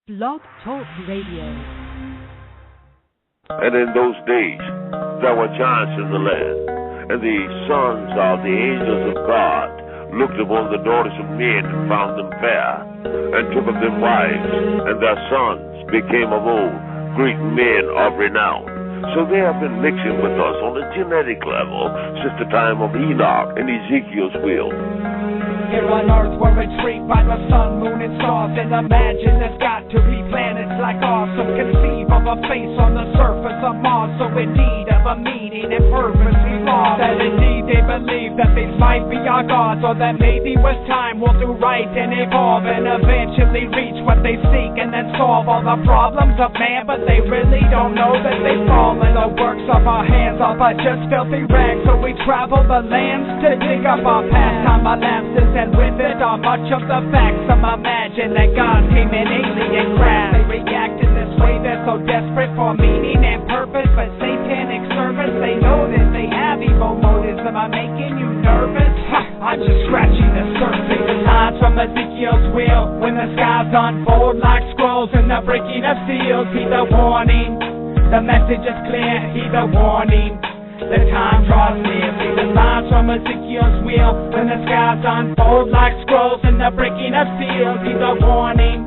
Blog Talk Radio. And in those days there were giants in the land, and the sons of the angels of God looked upon the daughters of men and found them fair, and took of them wives, and their sons became of old great men of renown. So they have been mixing with us on a genetic level since the time of Enoch and Ezekiel's will. Here on Earth we're intrigued by the sun, moon, and stars, and imagine there's got to be planets like ours. So conceive of a face on the surface of Mars, so in need of a meaning and purpose we lost. That indeed they believe that these might be our gods, or that maybe with time we'll do right and evolve and eventually reach what they seek and then solve all the problems of man. But they really don't know that they fall in the works of our hands are but just filthy rags. So we travel the lands to dig up our past. Time elapses and with it are much of the facts. Some imagine that God came in alien craft. They react in this way, they're so desperate for meaning and purpose, but satanic service, they know that they have evil motives. Am I making you nervous? I'm just scratching the surface. The lines from Ezekiel's will, when the skies unfold like scrolls and the breaking of seals. Heed the warning, the message is clear. Heed the warning, the time draws near. See the lines from Ezekiel's wheel, when the skies unfold like scrolls and the breaking of seals. Heed the warning,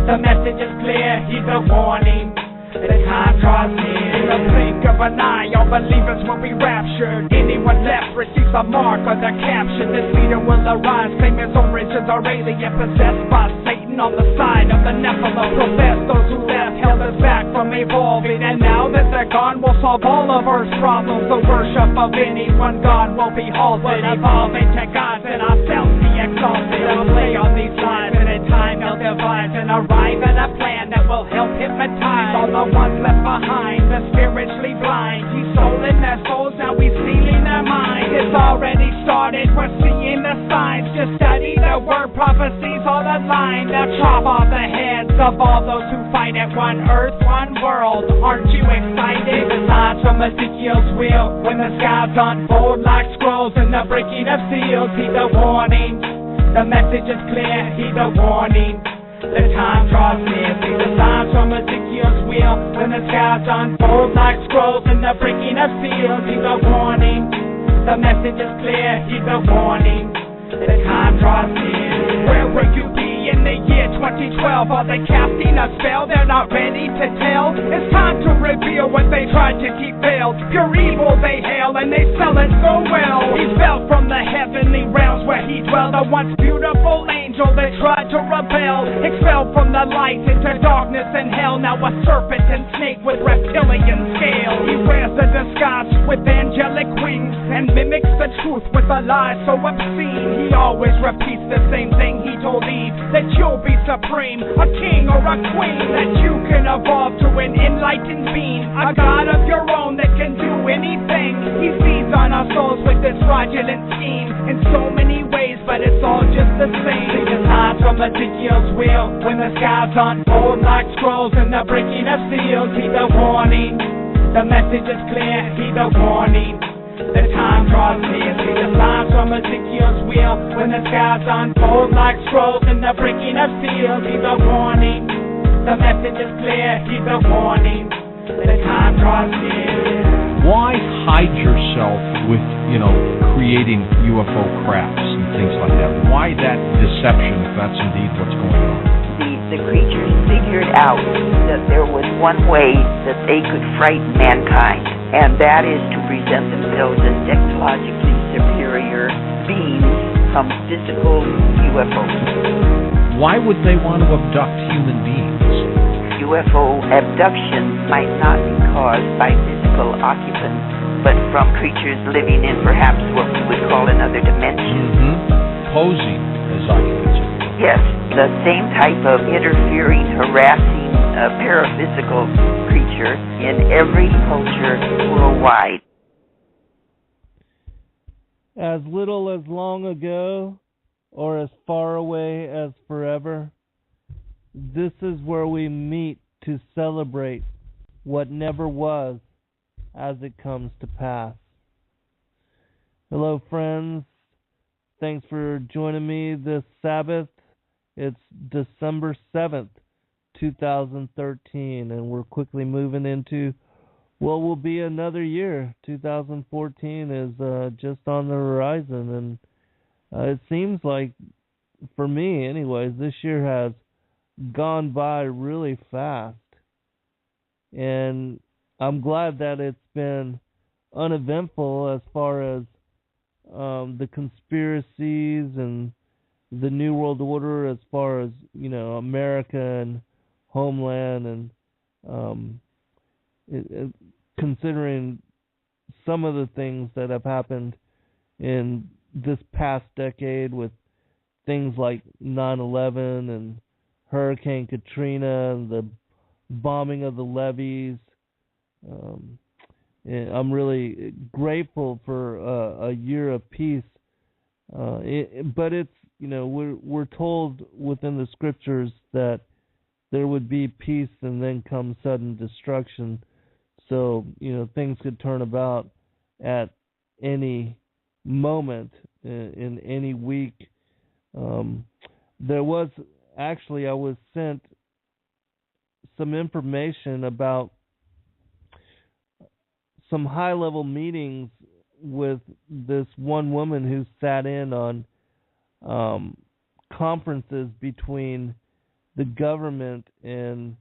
the message is clear. Heed the warning, the time draws near. In the blink of an eye, all believers will be raptured. Anyone left receives a mark or they're captured. This leader will arise, claim his origins are alien, possessed by Satan on the side of the Nephilim. Profess those who left held us back from evolving, and now that they're gone, we'll solve all of Earth's problems. The worship of any one God will be halted, evolving to gods and ourselves be exalted. They'll play on these lines, and in time they'll devise and arrive at a plan that will help hypnotize all the ones left behind, the spiritually blind. He's stolen their souls, now he's stealing their minds. It's already started, we're seeing the signs. Just study the word, prophecies all aligned. Now chop off the heads of all those who fight at one earth, one world. Aren't you excited? The signs from Ezekiel's wheel, when the skies unfold like scrolls and the breaking of seals. Heed the warning, the message is clear. Heed the warning, the time draws near. See the signs from Ezekiel's wheel, when the skies unfold like scrolls and the breaking of seals. Heed the warning, the message is clear. Heed the warning, the time draws near. Where will you be in the year 2012? Are they casting a spell they're not ready to tell? It's time to reveal what they tried to keep veiled. Pure evil they hail and they sell it so well. He fell from the heavenly realms where he dwelled, a once beautiful angel that tried to rebel. Expelled from the light into darkness and hell, now a serpent and snake with reptilian scale. He wears a disguise with angelic wings and mimics the truth with a lie so obscene. He always repeats the same thing he told Eve, that you'll be supreme, a king or a queen, that you can evolve to an enlightened being, a god of your own that can do anything. He feeds on our souls with this fraudulent scheme in so many ways, but it's all just the same. See the signs from Ezekiel's wheel, when the skies unfold like scrolls and the breaking of seals. Heed the warning, the message is clear. Heed the warning, the time draws near. See the signs from Ezekiel's wheel, when the skies unfold like scrolls and the breaking of seals. Heed the warning, the message is clear. Heed the warning, the time draws near. Why hide yourself with, creating UFO crafts and things like that? Why that deception if that's indeed what's going on? The creatures figured out that there was one way that they could frighten mankind, and that is to present themselves as technologically superior beings, some physical UFOs. Why would they want to abduct human beings? UFO abduction might not be caused by physical occupants, but from creatures living in perhaps what we would call another dimension. Posing as occupants. Yes, the same type of interfering, harassing, paraphysical creature in every culture worldwide. As little as long ago, or as far away as forever, this is where we meet to celebrate what never was as it comes to pass. Hello, friends. Thanks for joining me this Sabbath. It's December 7th, 2013, and we're quickly moving into what will be another year. 2014 is just on the horizon, and it seems like, for me anyways, this year has gone by really fast. And I'm glad that it's been uneventful as far as the conspiracies and the New World Order, as far as, America and homeland, and considering some of the things that have happened in this past decade with things like 9/11 and Hurricane Katrina and the bombing of the levees. I'm really grateful for a year of peace. But it's, we're told within the scriptures that there would be peace and then come sudden destruction. So, things could turn about at any moment in any week. There was actually, I was sent some information about some high-level meetings with this one woman who sat in on conferences between the government and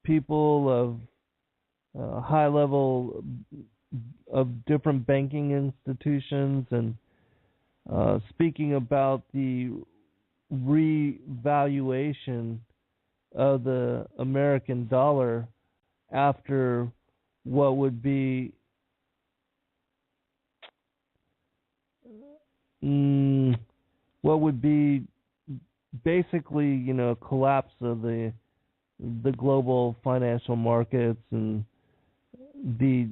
people of high level of different banking institutions, and speaking about the revaluation of the American dollar after what would be basically, a collapse of the global financial markets and the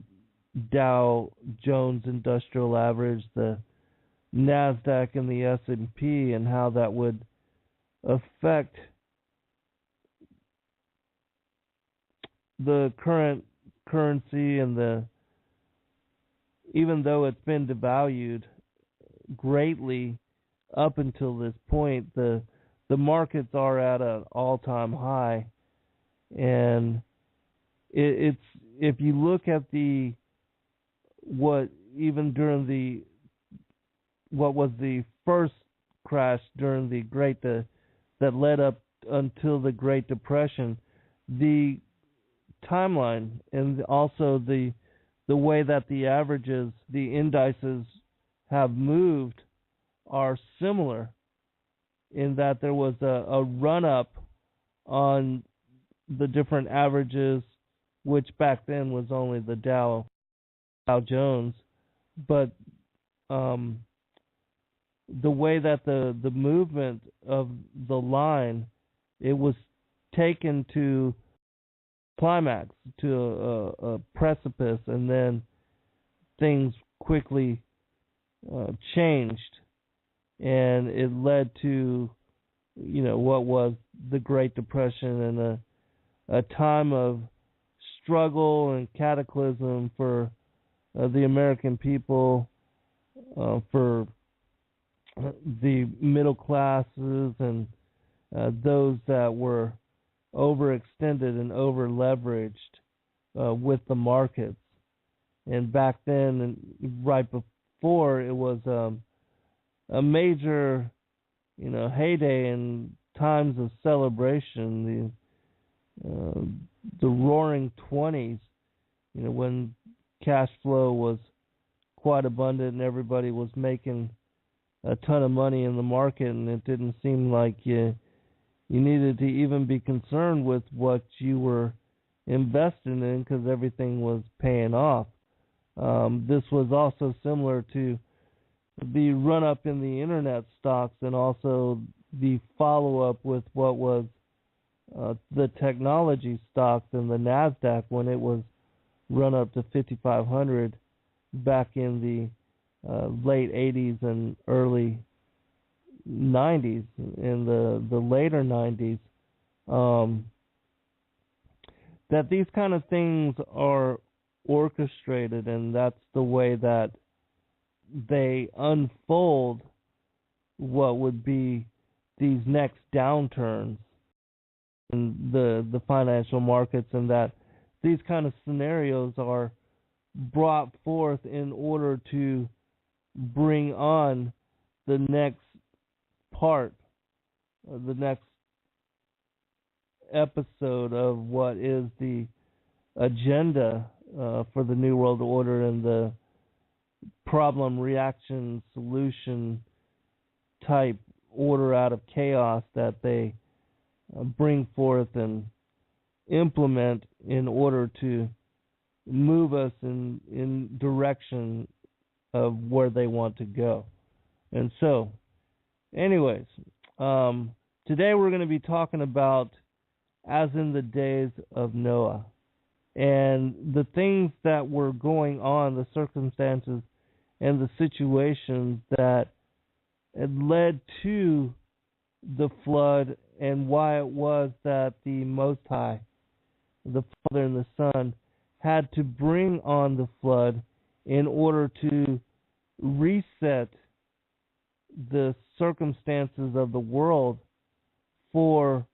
Dow Jones Industrial Average, the NASDAQ, and the S&P, and how that would affect the current currency, and even though it's been devalued greatly up until this point, the markets are at an all-time high, and it's, if you look at what was the first crash during that led up until the Great Depression, the timeline and also the way that the averages, the indices have moved are similar, in that there was a run up on the different averages, which back then was only the Dow Jones, but the way that the movement of the line, it was taken to climax, to a precipice, and then things quickly changed, and it led to what was the Great Depression, and a time of struggle and cataclysm for the American people, for the middle classes, and those that were overextended and over leveraged with the markets. And back then, and right before, it was a major heyday and times of celebration, the roaring 20s, when cash flow was quite abundant and everybody was making a ton of money in the market, and it didn't seem like you needed to even be concerned with what you were investing in, because everything was paying off. This was also similar to the run-up in the internet stocks, and also the follow-up with what was the technology stocks and the NASDAQ, when it was run up to 5,500 back in the late 80s and early 90s, in the later 90s, that these kind of things are orchestrated, and that's the way that they unfold what would be these next downturns. in the financial markets, and that these kind of scenarios are brought forth in order to bring on the next part, the next episode of what is the agenda for the New World Order and the problem, reaction, solution type order out of chaos that they bring forth and implement in order to move us in direction of where they want to go. And so, anyways, today we're going to be talking about as in the days of Noah, and the things that were going on, the circumstances and the situations that had led to the flood, and why it was that the Most High, the Father and the Son, had to bring on the flood in order to reset the circumstances of the world for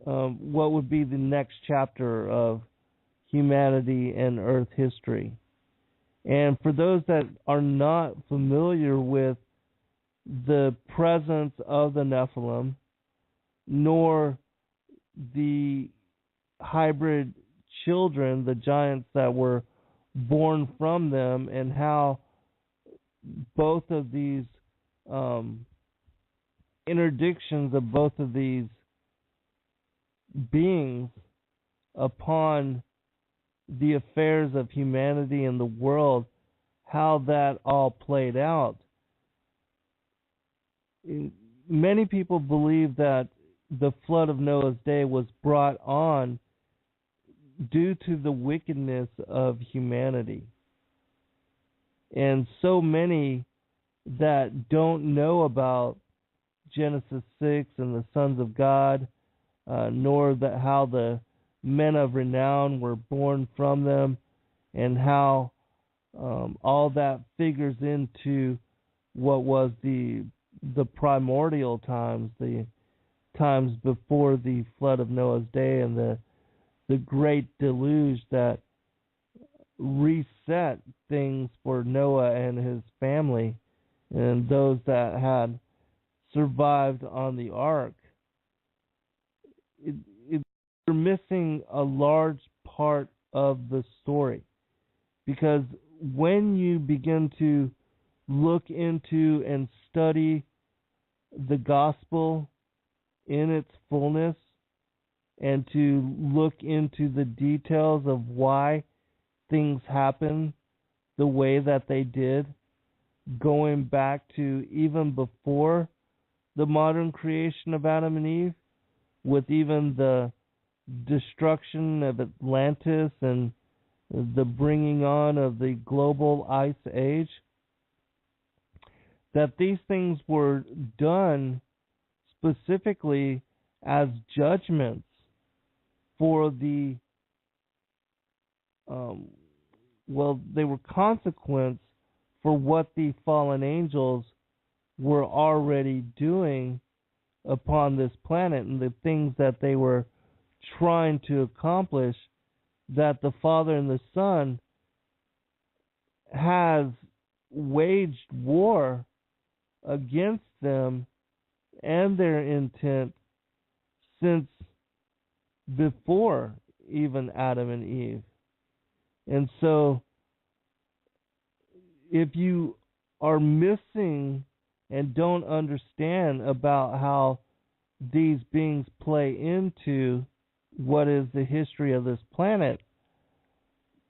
what would be the next chapter of humanity and earth history. And for those that are not familiar with the presence of the Nephilim, nor the hybrid children, the giants that were born from them, and how both of these interdictions of both of these beings upon the affairs of humanity and the world, how that all played out. Many people believe that the flood of Noah's day was brought on due to the wickedness of humanity. And so many that don't know about Genesis 6 and the sons of God, nor that how the men of renown were born from them, and how all that figures into what was the primordial times, the times before the flood of Noah's day and the great deluge that reset things for Noah and his family and those that had survived on the ark. You're missing a large part of the story, because when you begin to look into and study the gospel in its fullness, and to look into the details of why things happen the way that they did, going back to even before the modern creation of Adam and Eve, with even the destruction of Atlantis and the bringing on of the global ice age, that these things were done specifically as judgments for the they were consequence for what the fallen angels were already doing upon this planet, and the things that they were trying to accomplish, that the Father and the Son has waged war against them and their intent since before even Adam and Eve. And so if you are missing and don't understand about how these beings play into what is the history of this planet,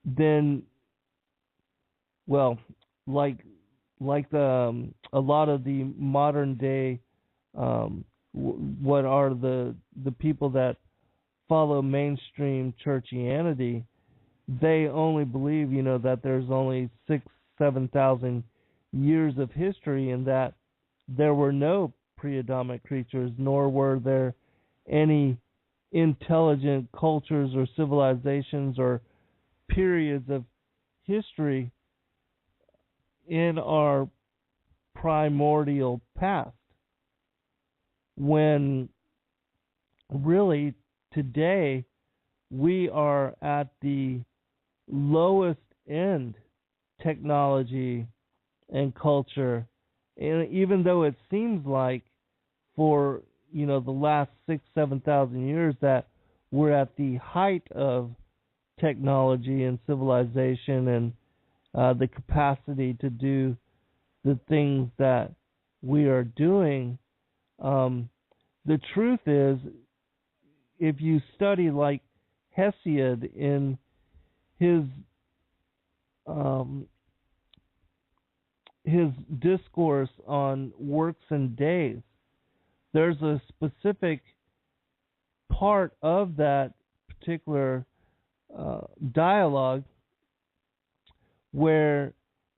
then, well, like a lot of the modern day, what are the people that follow mainstream churchianity, they only believe, that there's only 6,000-7,000 years of history, and that there were no pre-Adamic creatures, nor were there any intelligent cultures or civilizations or periods of history in our primordial past, when really, today, we are at the lowest end technology and culture. And even though it seems like for, the last 6,000-7,000 years that we're at the height of technology and civilization and the capacity to do the things that we are doing, the truth is, if you study like Hesiod in his discourse on works and days, there's a specific part of that particular dialogue where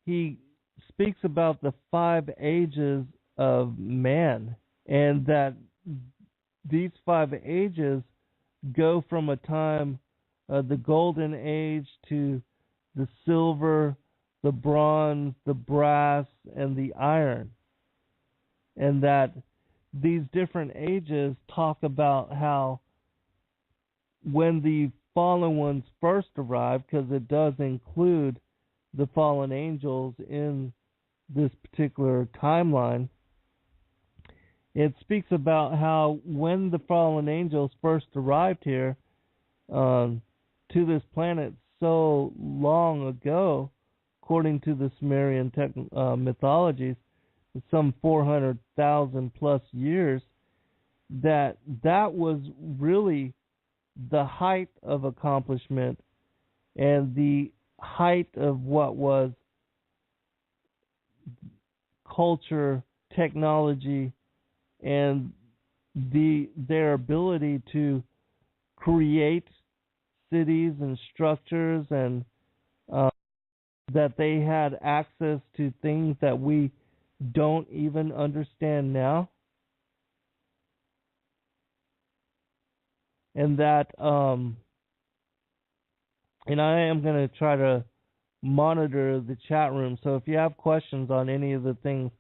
he speaks about the 5 ages of man, and that these 5 ages go from a time, the golden age, to the silver, the bronze, the brass, and the iron. And that these different ages talk about how when the fallen ones first arrived, because it does include the fallen angels in this particular timeline, it speaks about how when the fallen angels first arrived here to this planet so long ago, according to the Sumerian mythologies, some 400,000 plus years, that was really the height of accomplishment and the height of what was culture, technology, and their ability to create cities and structures, and that they had access to things that we don't even understand now. And that, and I am going to try to monitor the chat room. So if you have questions on any of the things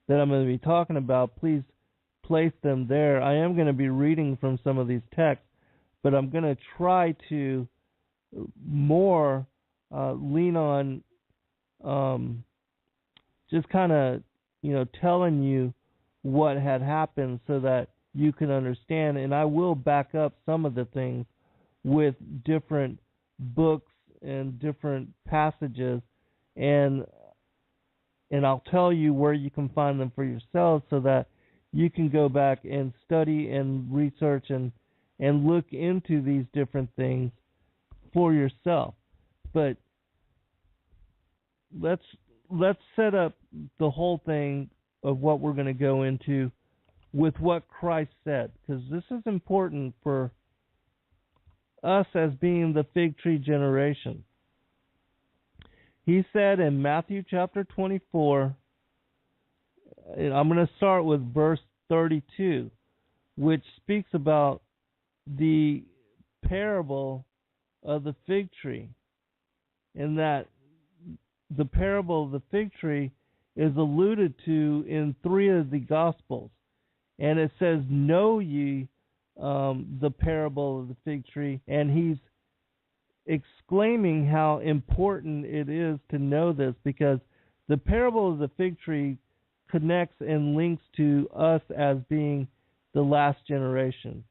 that I'm going to be talking about, please place them there. I am going to be reading from some of these texts, but I'm going to try to more lean on just kind of, telling you what had happened so that you can understand. And I will back up some of the things with different books and different passages, and I'll tell you where you can find them for yourselves so that you can go back and study and research and look into these different things for yourself. But let's set up the whole thing of what we're going to go into with what Christ said, because this is important for us as being the fig tree generation. He said in Matthew chapter 24, and I'm going to start with verse 32, which speaks about the parable of the fig tree, and that the parable of the fig tree is alluded to in 3 of the Gospels. And it says, know ye the parable of the fig tree. And he's exclaiming how important it is to know this, because the parable of the fig tree connects and links to us as being the last generation.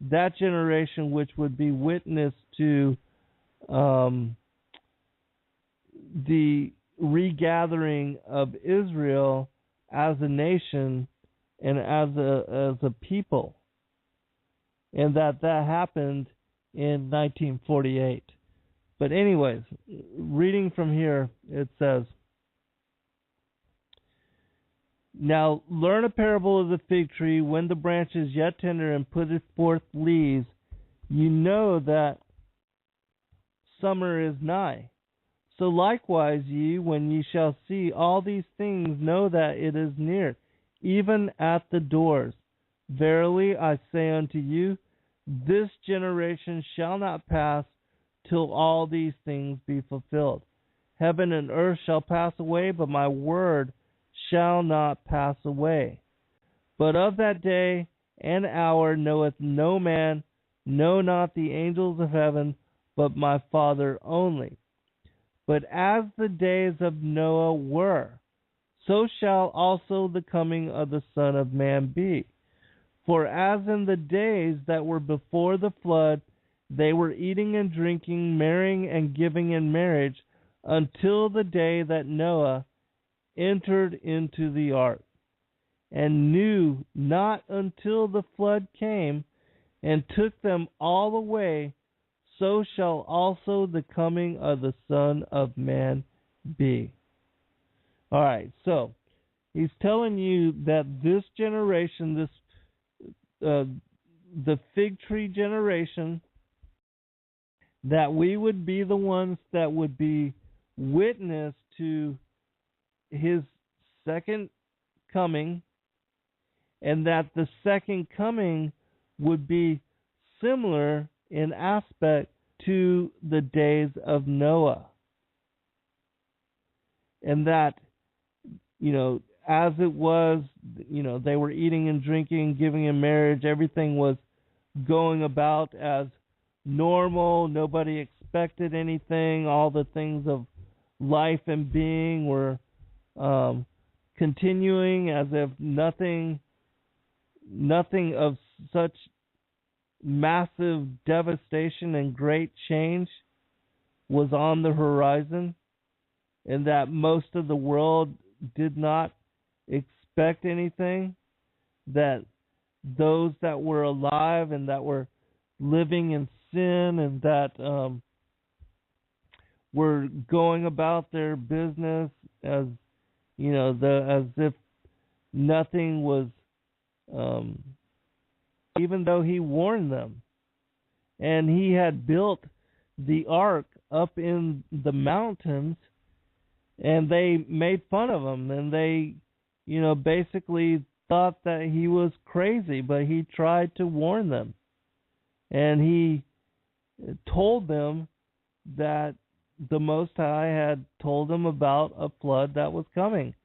That generation which would be witness to the regathering of Israel as a nation and as a people, and that happened in 1948. But anyways, reading from here, it says, now learn a parable of the fig tree. When the branch is yet tender and putteth forth leaves, you know that summer is nigh. So likewise ye, when ye shall see all these things, know that it is near, even at the doors. Verily I say unto you, this generation shall not pass till all these things be fulfilled. Heaven and earth shall pass away, but my word shall not pass away. But of that day and hour knoweth no man, no, not the angels of heaven, but my Father only. But as the days of Noah were, so shall also the coming of the Son of Man be. For as in the days that were before the flood, they were eating and drinking, marrying and giving in marriage, until the day that Noah entered into the ark, and knew not until the flood came and took them all away, so shall also the coming of the Son of Man be. All right, so he's telling you that this generation, the fig tree generation, that we would be the ones that would be witness to his second coming, and that the second coming would be similar in aspect to the days of Noah. And that, as it was, they were eating and drinking, giving in marriage, everything was going about as normal, nobody expected anything, all the things of life and being were continuing as if nothing of such massive devastation and great change was on the horizon, and that most of the world did not expect anything, that those that were alive and that were living in sin and that were going about their business as as if nothing was, even though he warned them. And he had built the ark up in the mountains, and they made fun of him, and they, basically thought that he was crazy, but he tried to warn them. And he told them that the Most High had told them about a flood that was coming,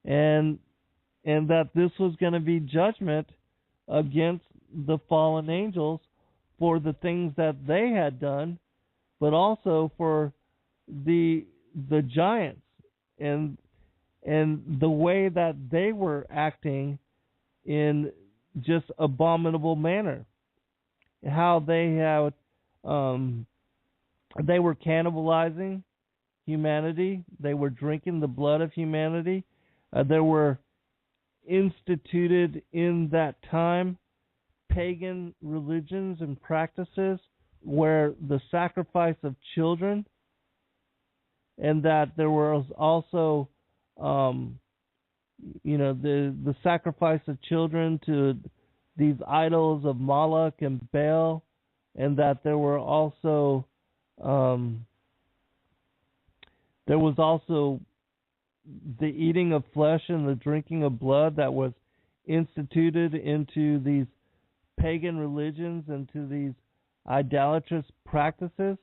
and that this was going to be judgment against the fallen angels for the things that they had done, but also for the giants and the way that they were acting in just abominable manner. How they had they were cannibalizing humanity. They were drinking the blood of humanity. There were instituted in that time pagan religions and practices where the sacrifice of children, and that there was also the sacrifice of children to these idols of Moloch and Baal, and that there were also there was also the eating of flesh and the drinking of blood that was instituted into these pagan religions and to these idolatrous practices.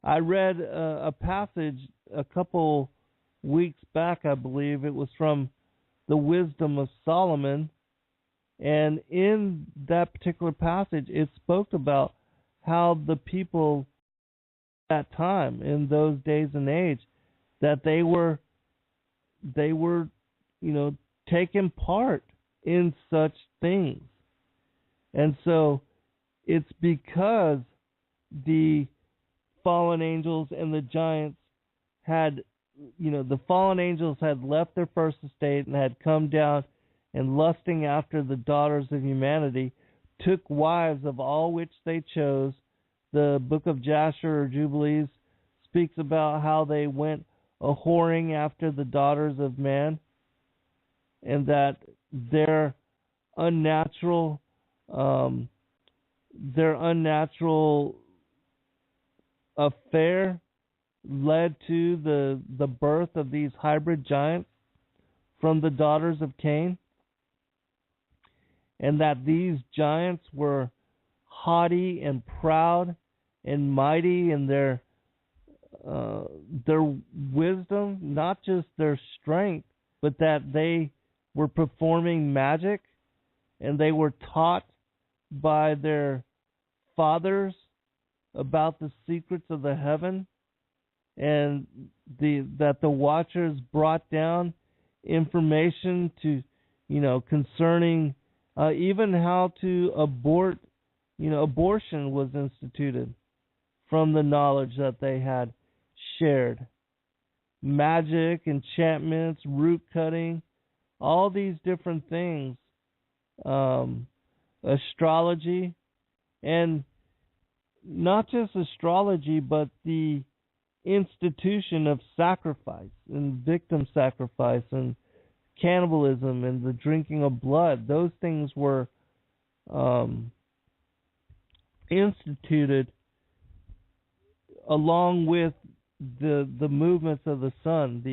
I read a passage a couple weeks back, I believe. It was from the Wisdom of Solomon. And in that particular passage, it spoke about how the people at that time, in those days and age, that they were taking part in such things. And so it's because the fallen angels and the giants had, the fallen angels had left their first estate and had come down and lusting after the daughters of humanity, took wives of all which they chose. The book of Jasher or Jubilees speaks about how they went a-whoring after the daughters of man, and that their unnatural affair led to the birth of these hybrid giants from the daughters of Cain, and that these giants were haughty and proud and mighty in their wisdom, not just their strength, but that they were performing magic, and they were taught by their fathers about the secrets of the heaven, and that the Watchers brought down information to, concerning even how to abort. Abortion was instituted from the knowledge that they had shared. Magic, enchantments, root cutting, all these different things, astrology, and not just astrology, but the institution of sacrifice and victim sacrifice and cannibalism and the drinking of blood. Those things were instituted along with the movements of the sun,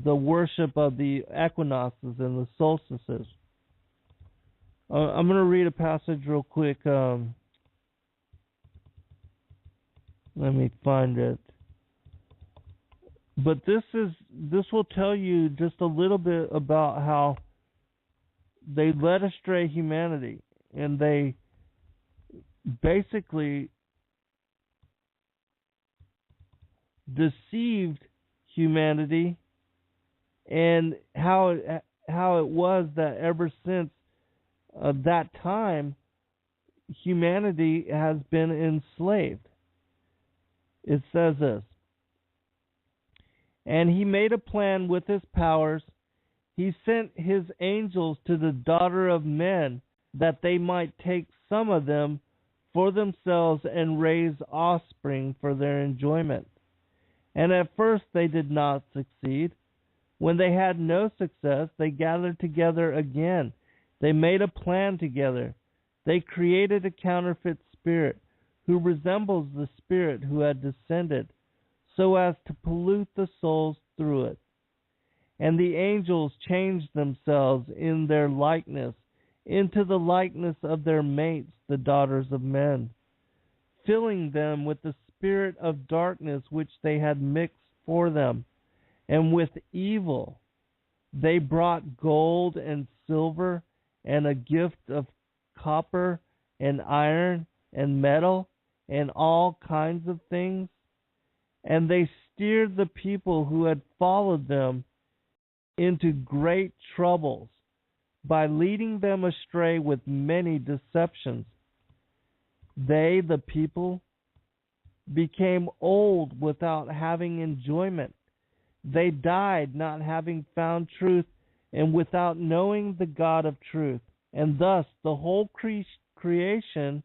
the worship of the equinoxes and the solstices. I'm going to read a passage real quick. Let me find it. But this will tell you just a little bit about how they led astray humanity, and they basically deceived humanity, and how it was that ever since that time humanity has been enslaved. It says this: "And he made a plan with his powers. He sent his angels to the daughter of men, that they might take some of them for themselves and raise offspring for their enjoyment. And at first they did not succeed. When they had no success, they gathered together again. They made a plan together. They created a counterfeit spirit, who resembles the spirit who had descended, so as to pollute the souls through it. And the angels changed themselves in their likeness into the likeness of their mates, the daughters of men, filling them with the spirit of darkness which they had mixed for them, and with evil. They brought gold and silver and a gift of copper and iron and metal and all kinds of things. And they steered the people who had followed them into great troubles by leading them astray with many deceptions. They, the people, became old without having enjoyment. They died not having found truth and without knowing the God of truth. And thus the whole creation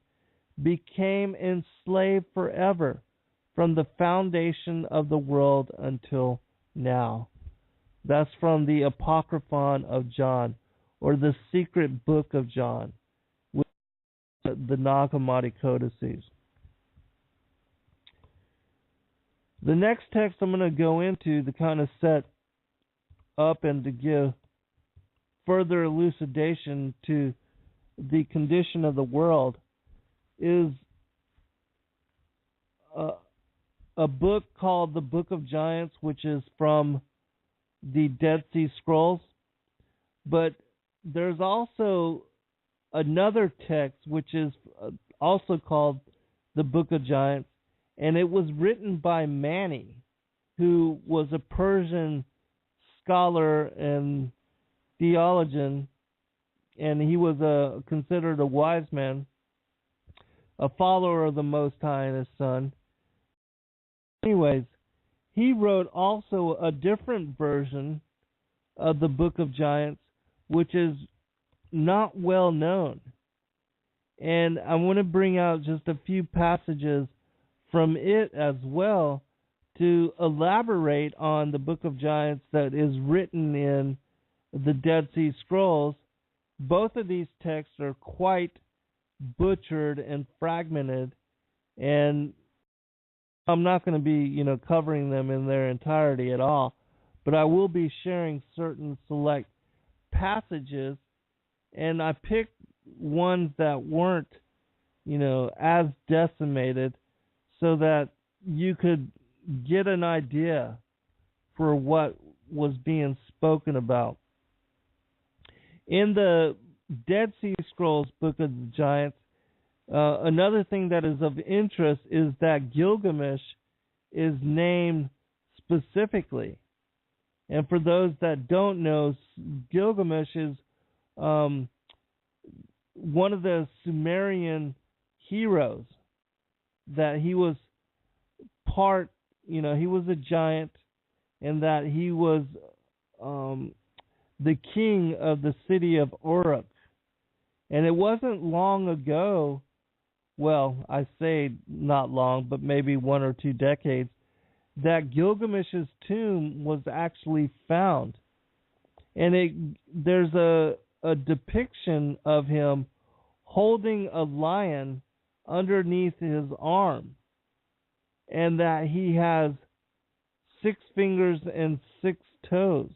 became enslaved forever, from the foundation of the world until now." That's from the Apocryphon of John, or the secret book of John, with the Nag Hammadi codices. The next text I'm going to go into to kind of set up and to give further elucidation to the condition of the world is a book called the Book of Giants, which is from the Dead Sea Scrolls. But there's also another text which is also called the Book of Giants, and it was written by Mani, who was a Persian scholar and theologian, and he was considered a wise man, a follower of the Most High and his son. Anyways, he wrote also a different version of the Book of Giants, which is not well known. And I want to bring out just a few passages from it as well to elaborate on the Book of Giants that is written in the Dead Sea Scrolls. Both of these texts are quite butchered and fragmented, and I'm not going to be, covering them in their entirety at all, but I will be sharing certain select passages, and I picked ones that weren't, as decimated, so that you could get an idea for what was being spoken about. In the Dead Sea Scrolls, Book of the Giants, another thing that is of interest is that Gilgamesh is named specifically. And for those that don't know, Gilgamesh is one of the Sumerian heroes. That he was part, he was a giant, and that he was the king of the city of Uruk. And it wasn't long ago, well, I say not long, but maybe 1 or 2 decades, that Gilgamesh's tomb was actually found. And there's a depiction of him holding a lion underneath his arm, and that he has 6 fingers and 6 toes.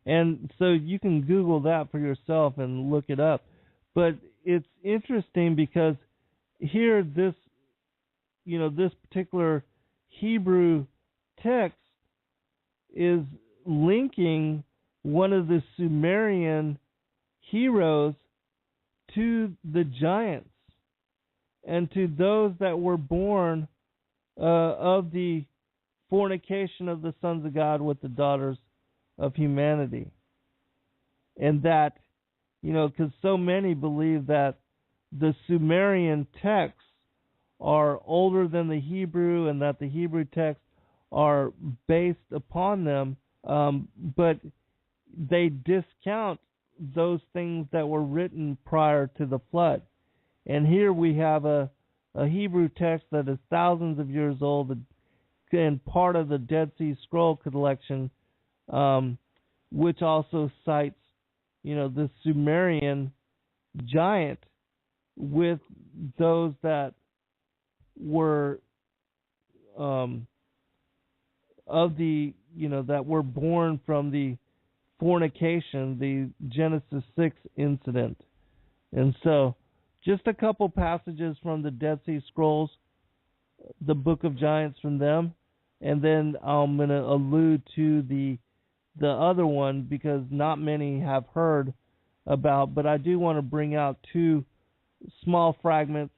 And so you can Google that for yourself and look it up. But it's interesting because here this particular Hebrew text is linking one of the Sumerian heroes to the giants and to those that were born of the fornication of the sons of God with the daughters of humanity. And that, because so many believe that the Sumerian texts are older than the Hebrew and that the Hebrew texts are based upon them, but they discount those things that were written prior to the flood. And here we have a Hebrew text that is thousands of years old and part of the Dead Sea Scroll collection, which also cites, the Sumerian giant with those that were that were born from the fornication, the Genesis 6 incident. And so, just a couple passages from the Dead Sea Scrolls, the Book of Giants from them, and then I'm going to allude to the other one because not many have heard about, but I do want to bring out 2 small fragments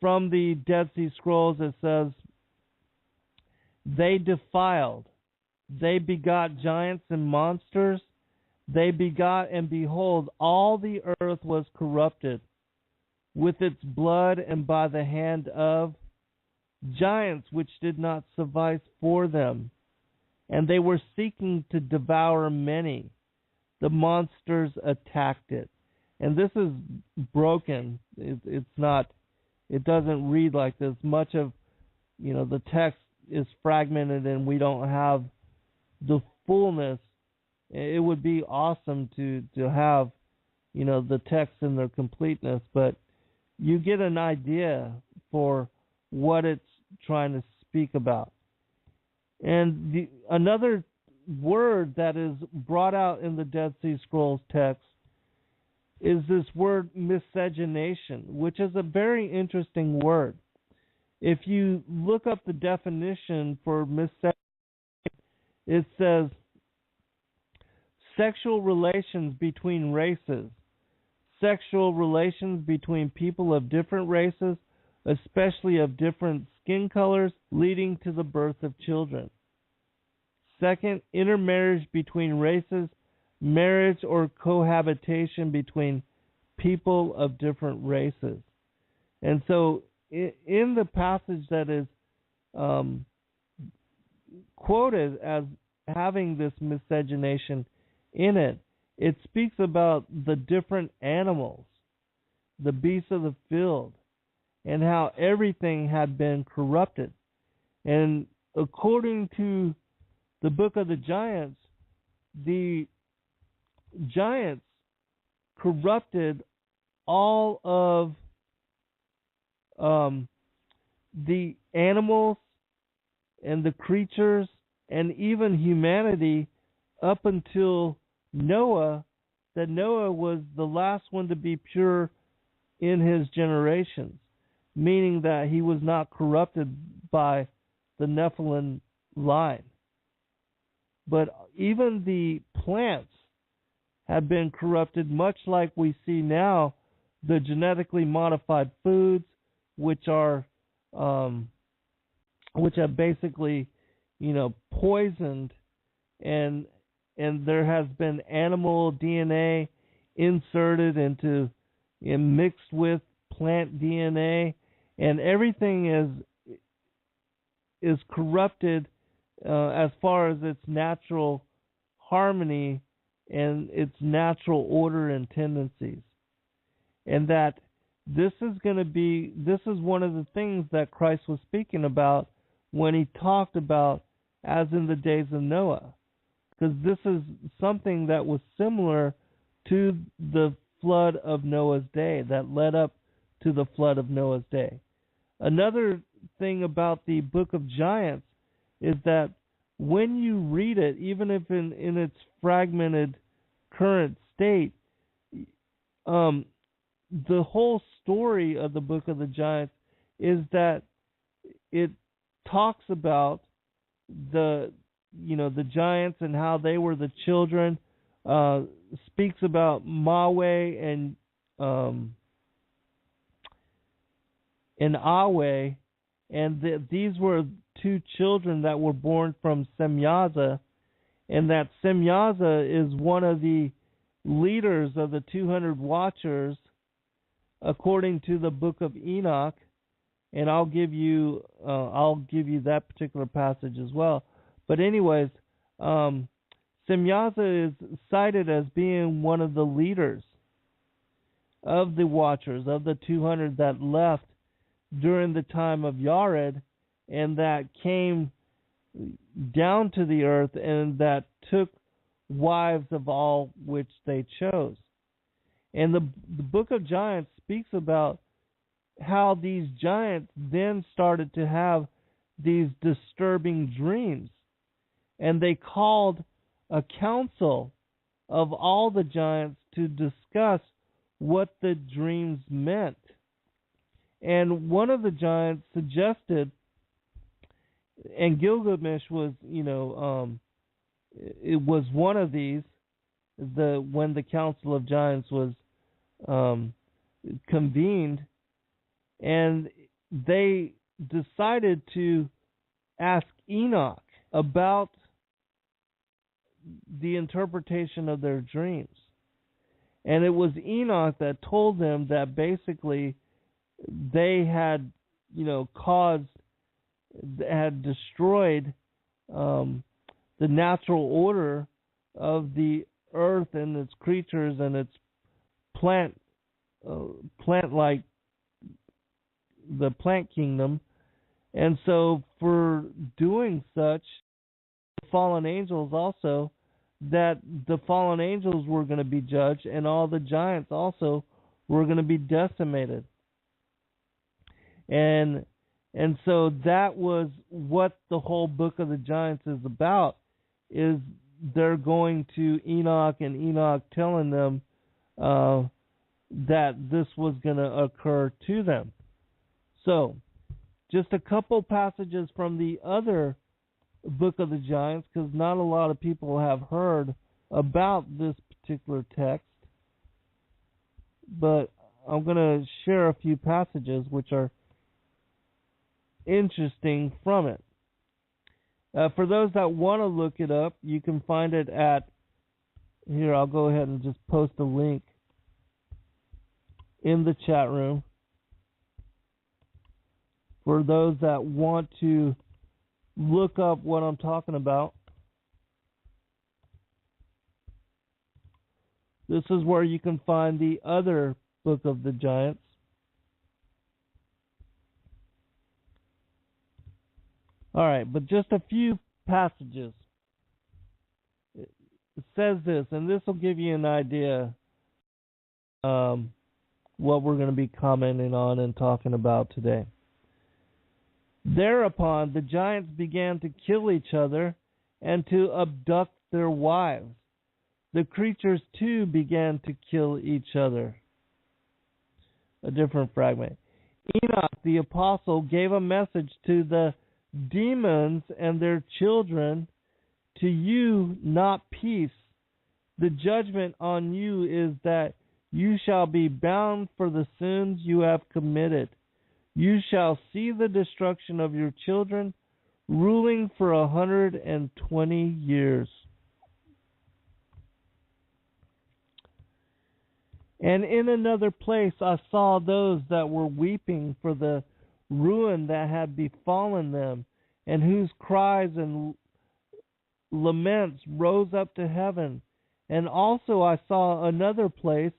from the Dead Sea Scrolls. It says, "They defiled, they begot giants and monsters, they begot, and behold, all the earth was corrupted with its blood and by the hand of giants which did not suffice for them. And they were seeking to devour many. The monsters attacked it." And this is broken. It's not. It doesn't read like this. Much of, the text is fragmented, and we don't have the fullness. It would be awesome to have, the text in their completeness, but you get an idea for what it's trying to speak about. And another word that is brought out in the Dead Sea Scrolls text is this word miscegenation, which is a very interesting word. If you look up the definition for miscegenation, it says sexual relations between races, sexual relations between people of different races, especially of different skin colors, leading to the birth of children. Second, intermarriage between races, marriage or cohabitation between people of different races. And so in the passage that is quoted as having this miscegenation in it, it speaks about the different animals, the beasts of the field, and how everything had been corrupted. And according to the Book of the Giants, the giants corrupted all of the animals and the creatures and even humanity up until Noah, that Noah was the last one to be pure in his generations, meaning that he was not corrupted by the Nephilim line. But even the plants had been corrupted, much like we see now the genetically modified foods, which are which have basically, poisoned, and there has been animal DNA inserted into and mixed with plant DNA, and everything is corrupted as far as its natural harmony and its natural order and tendencies. And that this is one of the things that Christ was speaking about when he talked about as in the days of Noah. Because this is something that was similar to the flood of Noah's day, that led up to the flood of Noah's day. Another thing about the Book of Giants is that when you read it, even if in its fragmented current state, the whole story of the Book of the Giants is that it talks about the giants and how they were the children, speaks about Mahweh and Ahweh, and these were two children that were born from Semyaza, and that Semyaza is one of the leaders of the 200 Watchers, according to the Book of Enoch, and I'll give you that particular passage as well. But anyways, Semyaza is cited as being one of the leaders of the Watchers, of the 200 that left during the time of Yared, and that came down to the earth and that took wives of all which they chose. And the Book of Giants speaks about how these giants then started to have these disturbing dreams. And they called a council of all the giants to discuss what the dreams meant. And one of the giants suggested, and Gilgamesh was, it was one of these, when the Council of Giants was convened, and they decided to ask Enoch about the interpretation of their dreams. And it was Enoch that told them that basically they had, had destroyed the natural order of the earth and its creatures and its plant-like, the plant kingdom. And so for doing such, the fallen angels also, that the fallen angels were going to be judged, and all the giants also were going to be decimated. And so that was what the whole Book of the Giants is about, is they're going to Enoch, and Enoch telling them that this was going to occur to them. So, just a couple passages from the other Book of the Giants, because not a lot of people have heard about this particular text. But I'm going to share a few passages which are interesting from it. For those that want to look it up, you can find it at, here, I'll go ahead and just post a link in the chat room. For those that want to look up what I'm talking about, this is where you can find the other Book of the Giants. All right, but just a few passages. It says this, and this will give you an idea what we're going to be commenting on and talking about today. Thereupon the giants began to kill each other and to abduct their wives. The creatures too began to kill each other. A different fragment. Enoch the apostle gave a message to the demons and their children, to you not peace, The judgment on you is that you shall be bound for the sins you have committed. You shall see the destruction of your children, ruling for 120 years. And in another place I saw those that were weeping for the ruin that had befallen them, and whose cries and laments rose up to heaven. And also I saw another place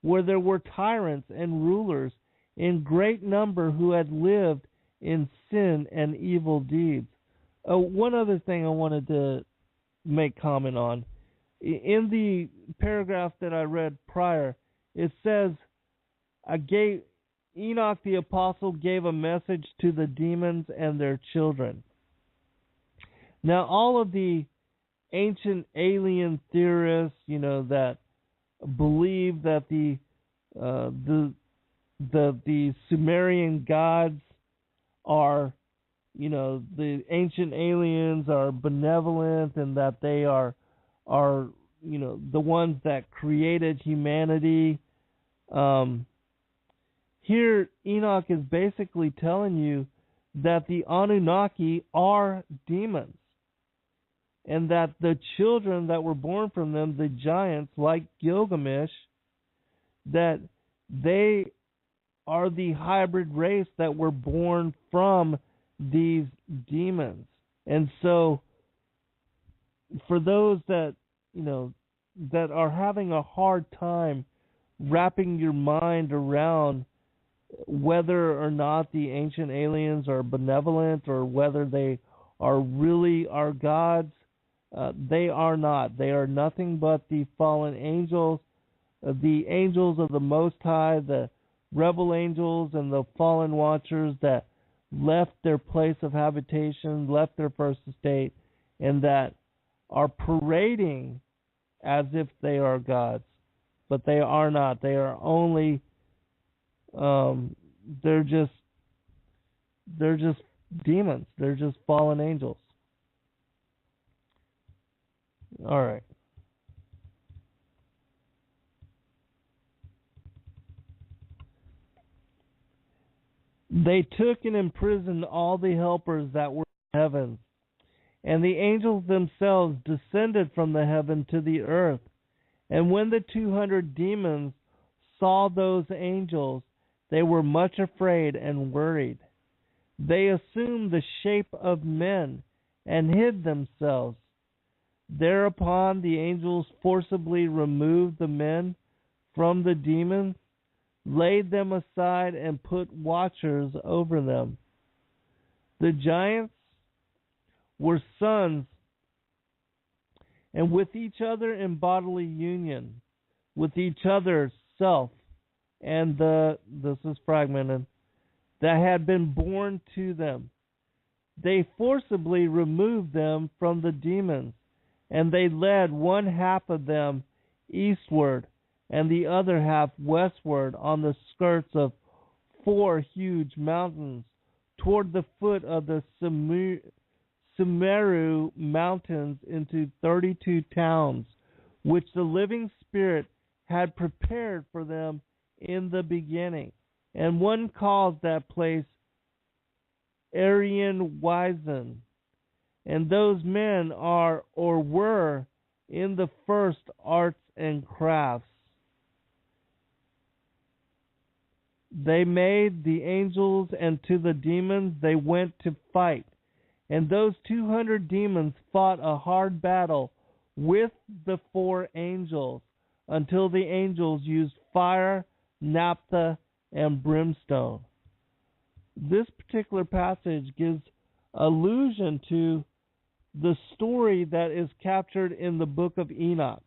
where there were tyrants and rulers in great number who had lived in sin and evil deeds. One other thing I wanted to make comment on. In the paragraph that I read prior, it says, Enoch the apostle gave a message to the demons and their children. Now, all of the ancient alien theorists, that believe that the Sumerian gods are, the ancient aliens are benevolent, and that they are the ones that created humanity. Here, Enoch is basically telling you that the Anunnaki are demons, and that the children that were born from them, the giants like Gilgamesh, that they are the hybrid race that were born from these demons. And so, for those that, that are having a hard time wrapping your mind around whether or not the ancient aliens are benevolent or whether they are really our gods, they are not. They are nothing but the fallen angels, the angels of the Most High, the rebel angels and the fallen watchers that left their place of habitation, left their first estate, and that are parading as if they are gods. But they are not. They are only they're just demons. They're just fallen angels. All right. They took and imprisoned all the helpers that were in heaven, and the angels themselves descended from the heaven to the earth. And when the 200 demons saw those angels, they were much afraid and worried. They assumed the shape of men and hid themselves. Thereupon the angels forcibly removed the men from the demons, laid them aside, and put watchers over them. The giants were sons, and with each other in bodily union, with each other's self, and this is fragmented, that had been born to them. They forcibly removed them from the demons, and they led one half of them eastward, and the other half westward on the skirts of 4 huge mountains, toward the foot of the Sumeru mountains, into 32 towns, which the living spirit had prepared for them in the beginning. And one calls that place Aryan Wizen. And those men are or were in the first arts and crafts. They made the angels, and to the demons they went to fight. And those 200 demons fought a hard battle with the 4 angels, until the angels used fire, naphtha, and brimstone. This particular passage gives allusion to the story that is captured in the book of Enoch,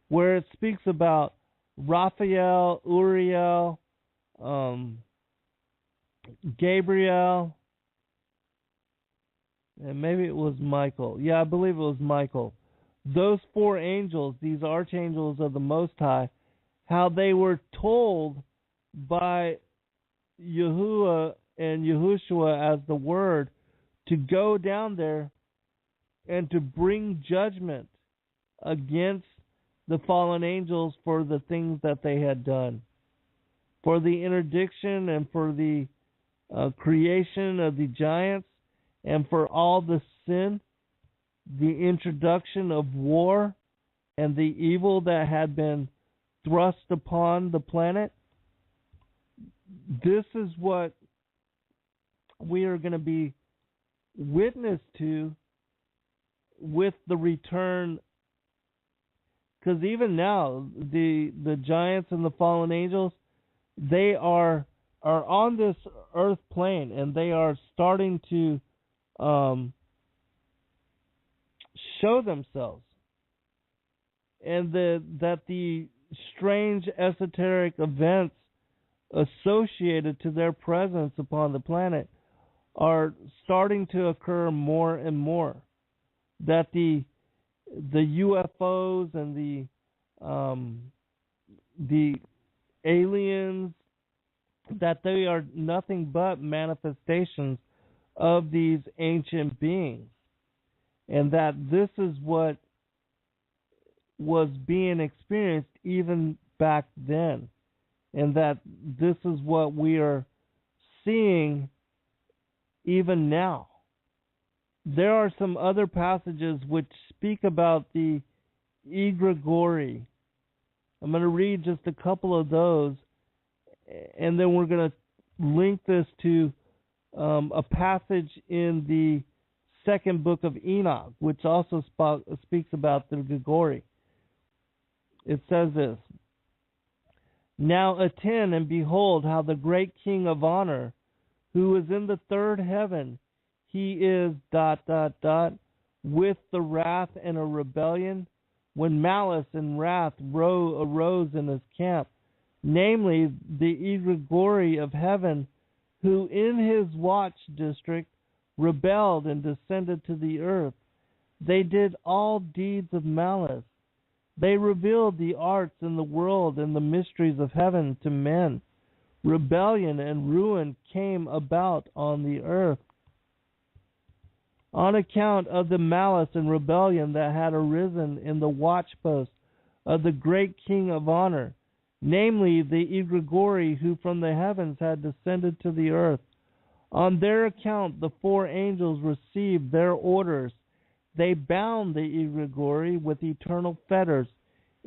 where it speaks about Raphael, Uriel, Gabriel, and maybe it was Michael. Yeah, I believe it was Michael. Those 4 angels, these archangels of the Most High, how they were told by Yahuwah and Yahushua as the Word to go down there and to bring judgment against the fallen angels for the things that they had done, for the interdiction and for the creation of the giants, and for all the sin, the introduction of war, and the evil that had been thrust upon the planet. This is what we are going to be witness to with the return, because even now the giants and the fallen angels, they are on this earth plane, and they are starting to show themselves, and that the strange esoteric events associated to their presence upon the planet are starting to occur more and more. That the UFOs and the aliens, that they are nothing but manifestations of these ancient beings, and that this is what was being experienced even back then, and that this is what we are seeing even now. There are some other passages which speak about the egregore. I'm going to read just a couple of those, and then we're going to link this to a passage in the second book of Enoch, which also speaks about the egregore. It says this: "Now attend and behold how the great King of honor, who is in the third heaven, he is ... with the wrath and a rebellion, when malice and wrath arose in his camp, namely the egregore of heaven, who in his watch district rebelled and descended to the earth. They did all deeds of malice. They revealed the arts in the world and the mysteries of heaven to men. Rebellion and ruin came about on the earth. On account of the malice and rebellion that had arisen in the watchpost of the great King of honor, namely the egregore who from the heavens had descended to the earth. On their account the four angels received their orders. They bound the egregore with eternal fetters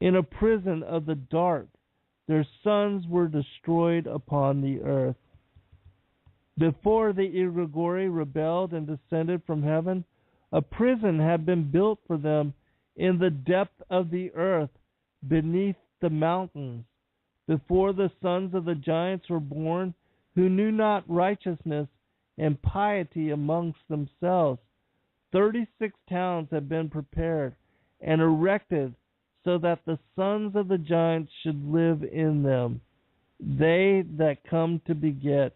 in a prison of the dark. Their sons were destroyed upon the earth. Before the egregore rebelled and descended from heaven, a prison had been built for them in the depth of the earth beneath the mountains. Before the sons of the giants were born, who knew not righteousness and piety amongst themselves, 36 towns had been prepared and erected so that the sons of the giants should live in them, they that come to beget,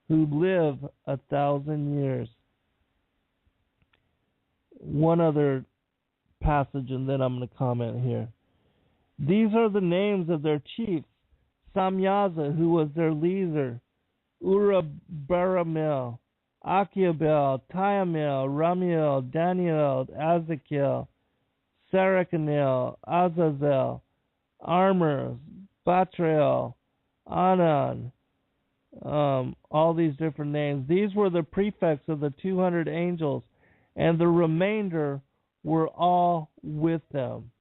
who live 1,000 years. One other passage, and then I'm going to comment here. These are the names of their chiefs: Samyaza, who was their leader, Urabaramel, Akiabel, Tiamel, Ramiel, Daniel, Azakel, Sarakanel, Azazel, Armor, Batrael, Anan, all these different names. These were the prefects of the 200 angels, and the remainder were all with them.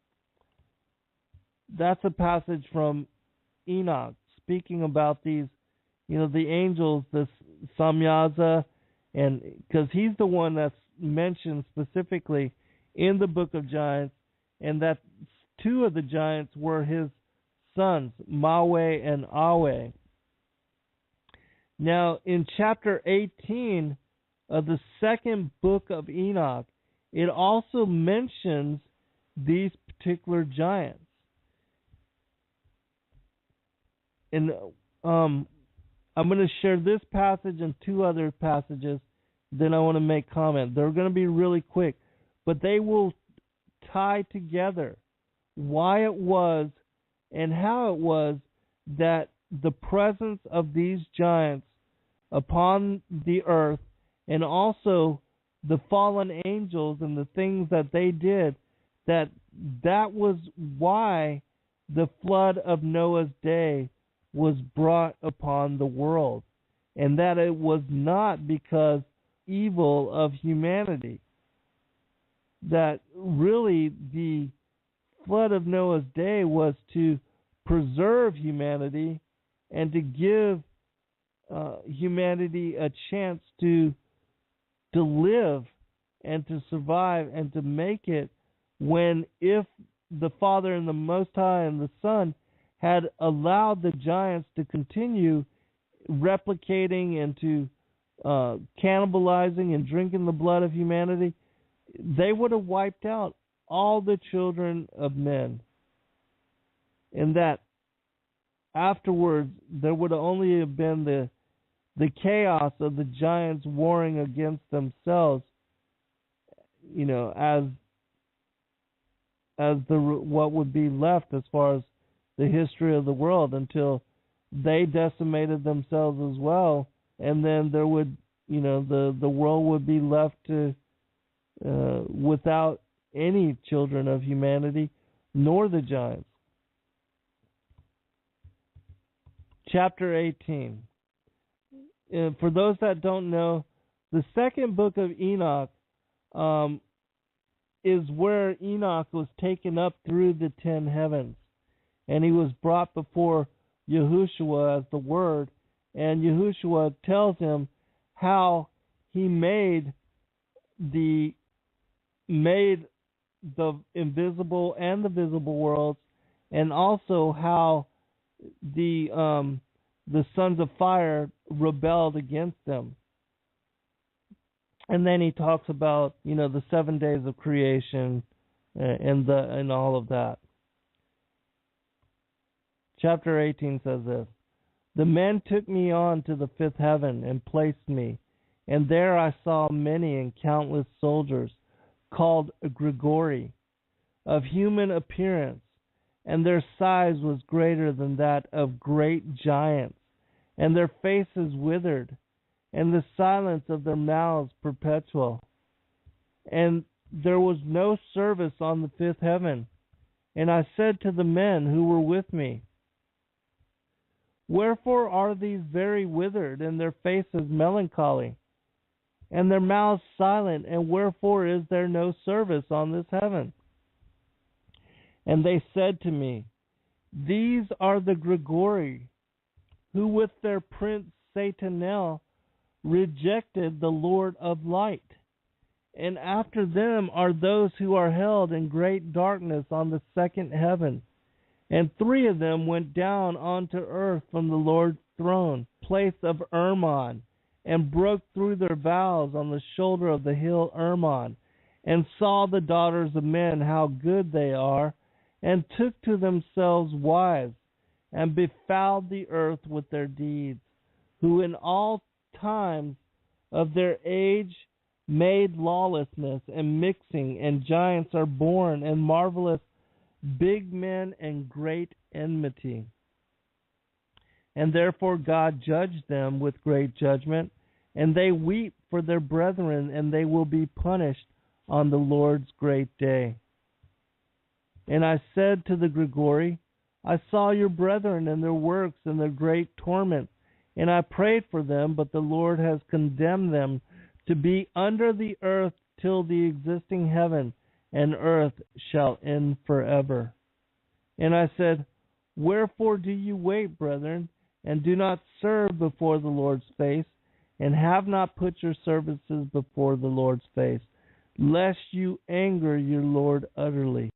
That's a passage from Enoch speaking about these, the angels, this Samyaza, and because he's the one that's mentioned specifically in the book of Giants, and that two of the giants were his sons, Mawe and Awe. Now, in chapter 18 of the second book of Enoch, it also mentions these particular giants. And I'm going to share this passage and two other passages, then I want to make comment. They're going to be really quick, but they will tie together why it was and how it was that the presence of these giants upon the earth, and also the fallen angels and the things that they did, that that was why the flood of Noah's day was brought upon the world, and that it was not because evil of humanity. That really the flood of Noah's day was to preserve humanity and to give humanity a chance to live and to survive and to make it, when if the Father and the Most High and the Son had allowed the giants to continue replicating and to cannibalizing and drinking the blood of humanity, they would have wiped out all the children of men. And that afterwards there would have only have been the chaos of the giants warring against themselves, as what would be left as far as the history of the world, until they decimated themselves as well, and then there would, the world would be left to without any children of humanity, nor the giants. Chapter 18. For those that don't know, the second book of Enoch is where Enoch was taken up through the 10 heavens, and he was brought before Yahushua as the Word, and Yahushua tells him how he made the invisible and the visible worlds, and also how the sons of fire rebelled against them. And then he talks about, the 7 days of creation and all of that. Chapter 18 says this: "The men took me on to the fifth heaven and placed me, and there I saw many and countless soldiers, called Grigori, of human appearance, and their size was greater than that of great giants, and their faces withered, and the silence of their mouths perpetual. And there was no service on the fifth heaven. And I said to the men who were with me, Wherefore are these very withered, and their faces melancholy, and their mouths silent, and wherefore is there no service on this heaven? And they said to me, These are the Grigori, who with their prince Satanel rejected the Lord of light. And after them are those who are held in great darkness on the second heaven. And 3 of them went down onto earth from the Lord's throne, place of Hermon, and broke through their vows on the shoulder of the hill Hermon, and saw the daughters of men how good they are, and took to themselves wives, and befouled the earth with their deeds, who in all times of their age made lawlessness and mixing, and giants are born, and marvelous big men and great enmity. And therefore God judged them with great judgment, and they weep for their brethren, and they will be punished on the Lord's great day. And I said to the Grigori, I saw your brethren and their works and their great torment, and I prayed for them, but the Lord has condemned them to be under the earth till the existing heaven and earth shall end forever. And I said, Wherefore do you wait, brethren, and do not serve before the Lord's face, and have not put your services before the Lord's face, lest you anger your Lord utterly?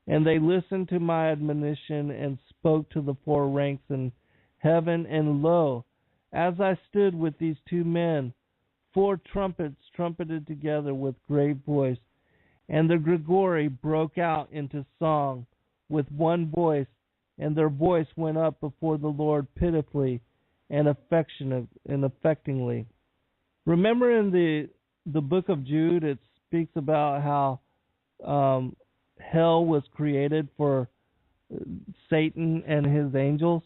And they listened to my admonition and spoke to the 4 ranks in heaven, and lo, as I stood with these 2 men, 4 trumpets trumpeted together with great voice, and the Grigori broke out into song with one voice, and their voice went up before the Lord pitifully and affectingly. Remember in the book of Jude, it speaks about how hell was created for Satan and his angels.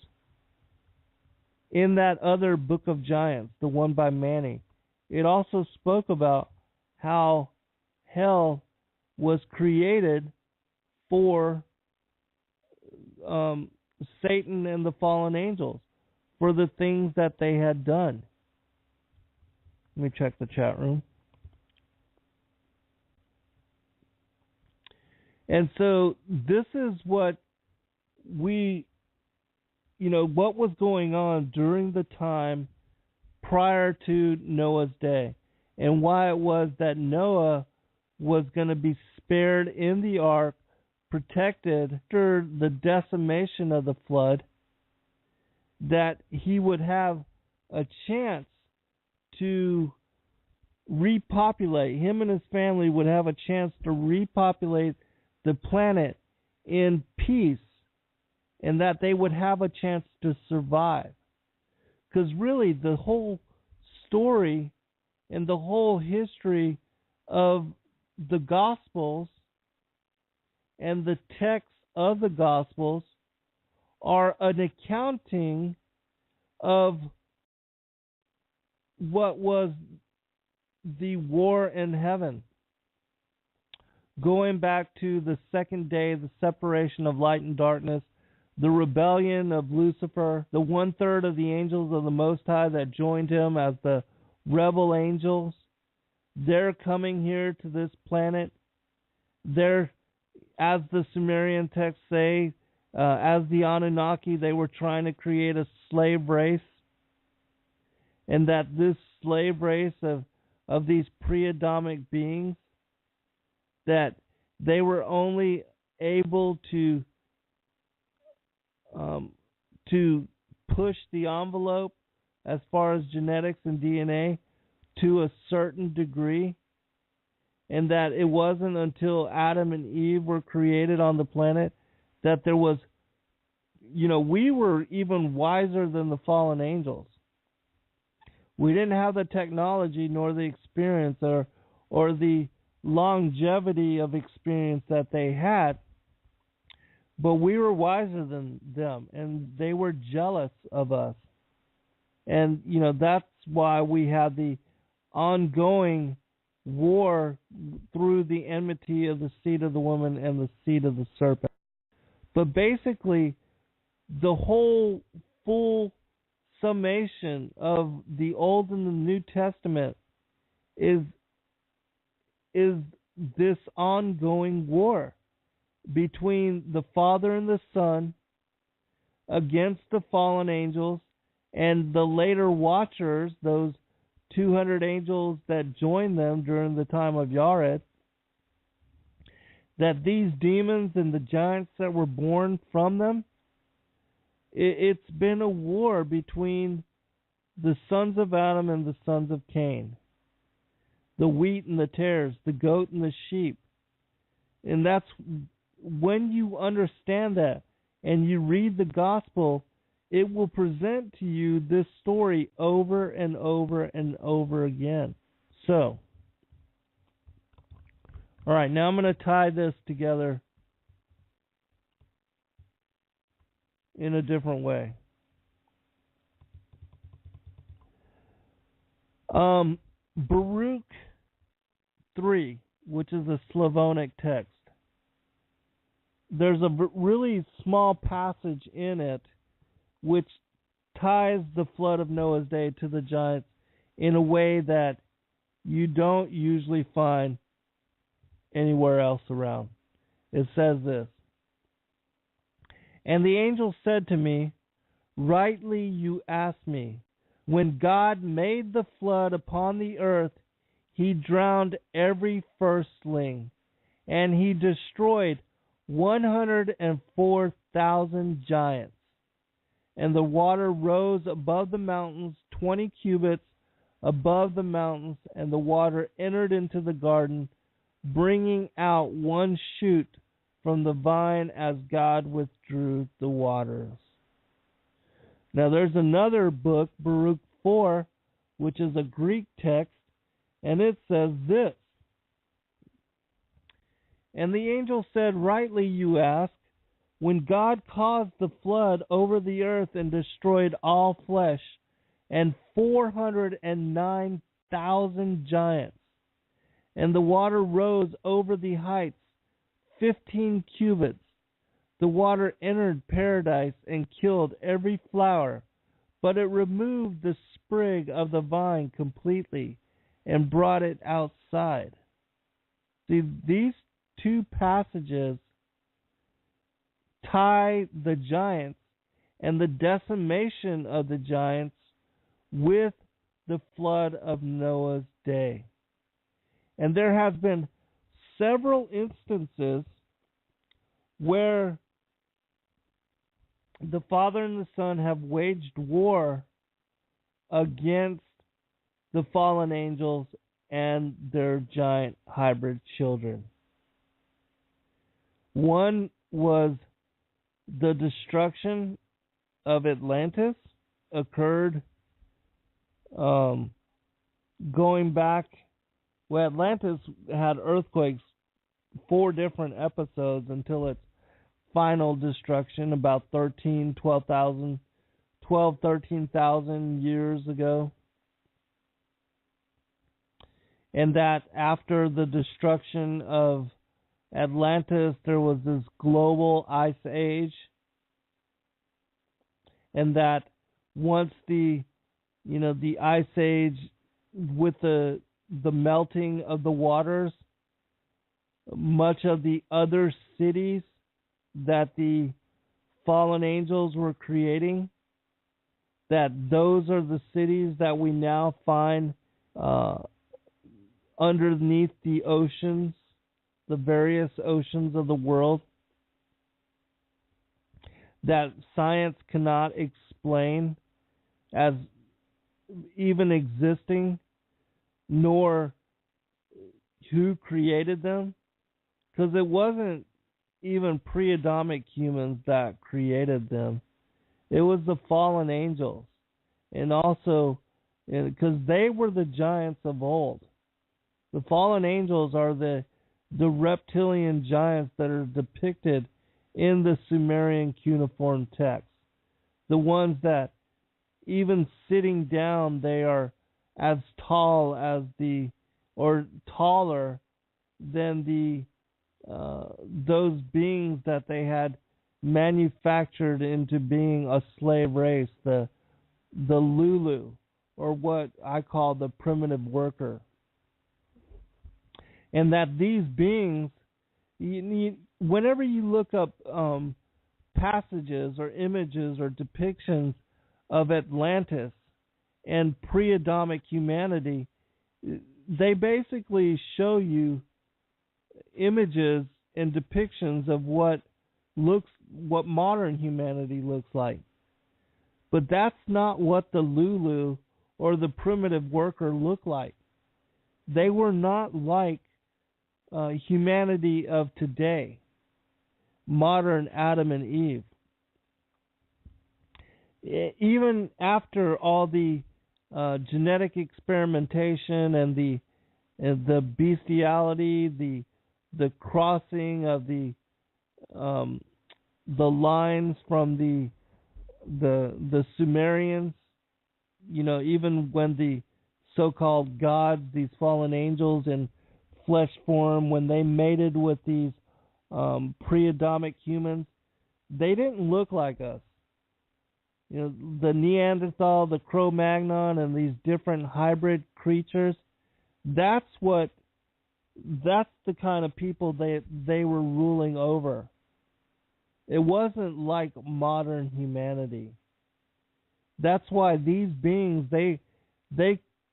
In that other book of Giants, the one by Manny, it also spoke about how hell was created for Satan and the fallen angels for the things that they had done. Let me check the chat room. And so this is what what was going on during the time prior to Noah's day, and why it was that Noah was going to be spared in the ark, protected after the decimation of the flood, that he would have a chance to repopulate. Him and his family would have a chance to repopulate the planet in peace, and that they would have a chance to survive. Because really, the whole story and the whole history of the Gospels and the texts of the Gospels are an accounting of what was the war in heaven. Going back to the second day, the separation of light and darkness, the rebellion of Lucifer, the 1/3 of the angels of the Most High that joined him as the rebel angels, they're coming here to this planet. They're, as the Sumerian texts say, as the Anunnaki, they were trying to create a slave race, and that this slave race of these pre-Adamic beings, that they were only able to push the envelope as far as genetics and DNA to a certain degree, and that it wasn't until Adam and Eve were created on the planet that there was, we were even wiser than the fallen angels. We didn't have the technology nor the experience or the longevity of experience that they had, but we were wiser than them, and they were jealous of us. And, that's why we had the ongoing war through the enmity of the seed of the woman and the seed of the serpent. But basically, the whole full summation of the Old and the New Testament is this ongoing war between the Father and the Son against the fallen angels and the later watchers, those 200 angels that joined them during the time of Yared, that these demons and the giants that were born from them, it's been a war between the sons of Adam and the sons of Cain, the wheat and the tares, the goat and the sheep. And that's when you understand that and you read the gospel, it will present to you this story over and over and over again. So, all right, now I'm going to tie this together in a different way. Baruch 3, which is a Slavonic text, there's a really small passage in it which ties the flood of Noah's day to the giants in a way that you don't usually find anywhere else around. It says this: "And the angel said to me, rightly you asked me, when God made the flood upon the earth, he drowned every firstling, and he destroyed 104,000 giants. And the water rose above the mountains 20 cubits above the mountains, and the water entered into the garden, bringing out one shoot from the vine as God withdrew the waters." Now there's another book, Baruch 4, which is a Greek text, and it says this: "And the angel said, rightly you ask, when God caused the flood over the earth and destroyed all flesh, and 409,000 giants, and the water rose over the heights 15 cubits, the water entered paradise and killed every flower, but it removed the sprig of the vine completely and brought it outside. See, these two passages tie the giants and the decimation of the giants with the flood of Noah's day. And there have been several instances where the Father and the Son have waged war against the fallen angels and their giant hybrid children. One was the destruction of Atlantis, occurred going back. Well, Atlantis had earthquakes 4 different episodes until its final destruction about 13,000 years ago. And that after the destruction of Atlantis, there was this global ice age. And that once the ice age, with the melting of the waters, much of the other cities that the fallen angels were creating, that those are the cities that we now find underneath the oceans, the various oceans of the world, that science cannot explain as even existing, nor who created them, because it wasn't even pre-Adamic humans that created them. It was the fallen angels. And also, because they were the giants of old. The fallen angels are the reptilian giants that are depicted in the Sumerian cuneiform text. The ones that, even sitting down, they are as tall as or taller than those beings that they had manufactured into being a slave race, the Lulu, or what I call the primitive worker. And that these beings, whenever you look up passages or images or depictions of Atlantis and pre-Adamic humanity, they basically show you images and depictions of what modern humanity looks like. But that's not what the Lulu or the primitive worker looked like. They were not like humanity of today, modern Adam and Eve. Even after all the genetic experimentation and the bestiality, the crossing of the lines from the Sumerians, even when the so-called gods, these fallen angels in flesh form, when they mated with these pre-Adamic humans, they didn't look like us. The Neanderthal, the Cro-Magnon, and these different hybrid creatures, that's the kind of people they were ruling over. It wasn't like modern humanity. That's why these beings, they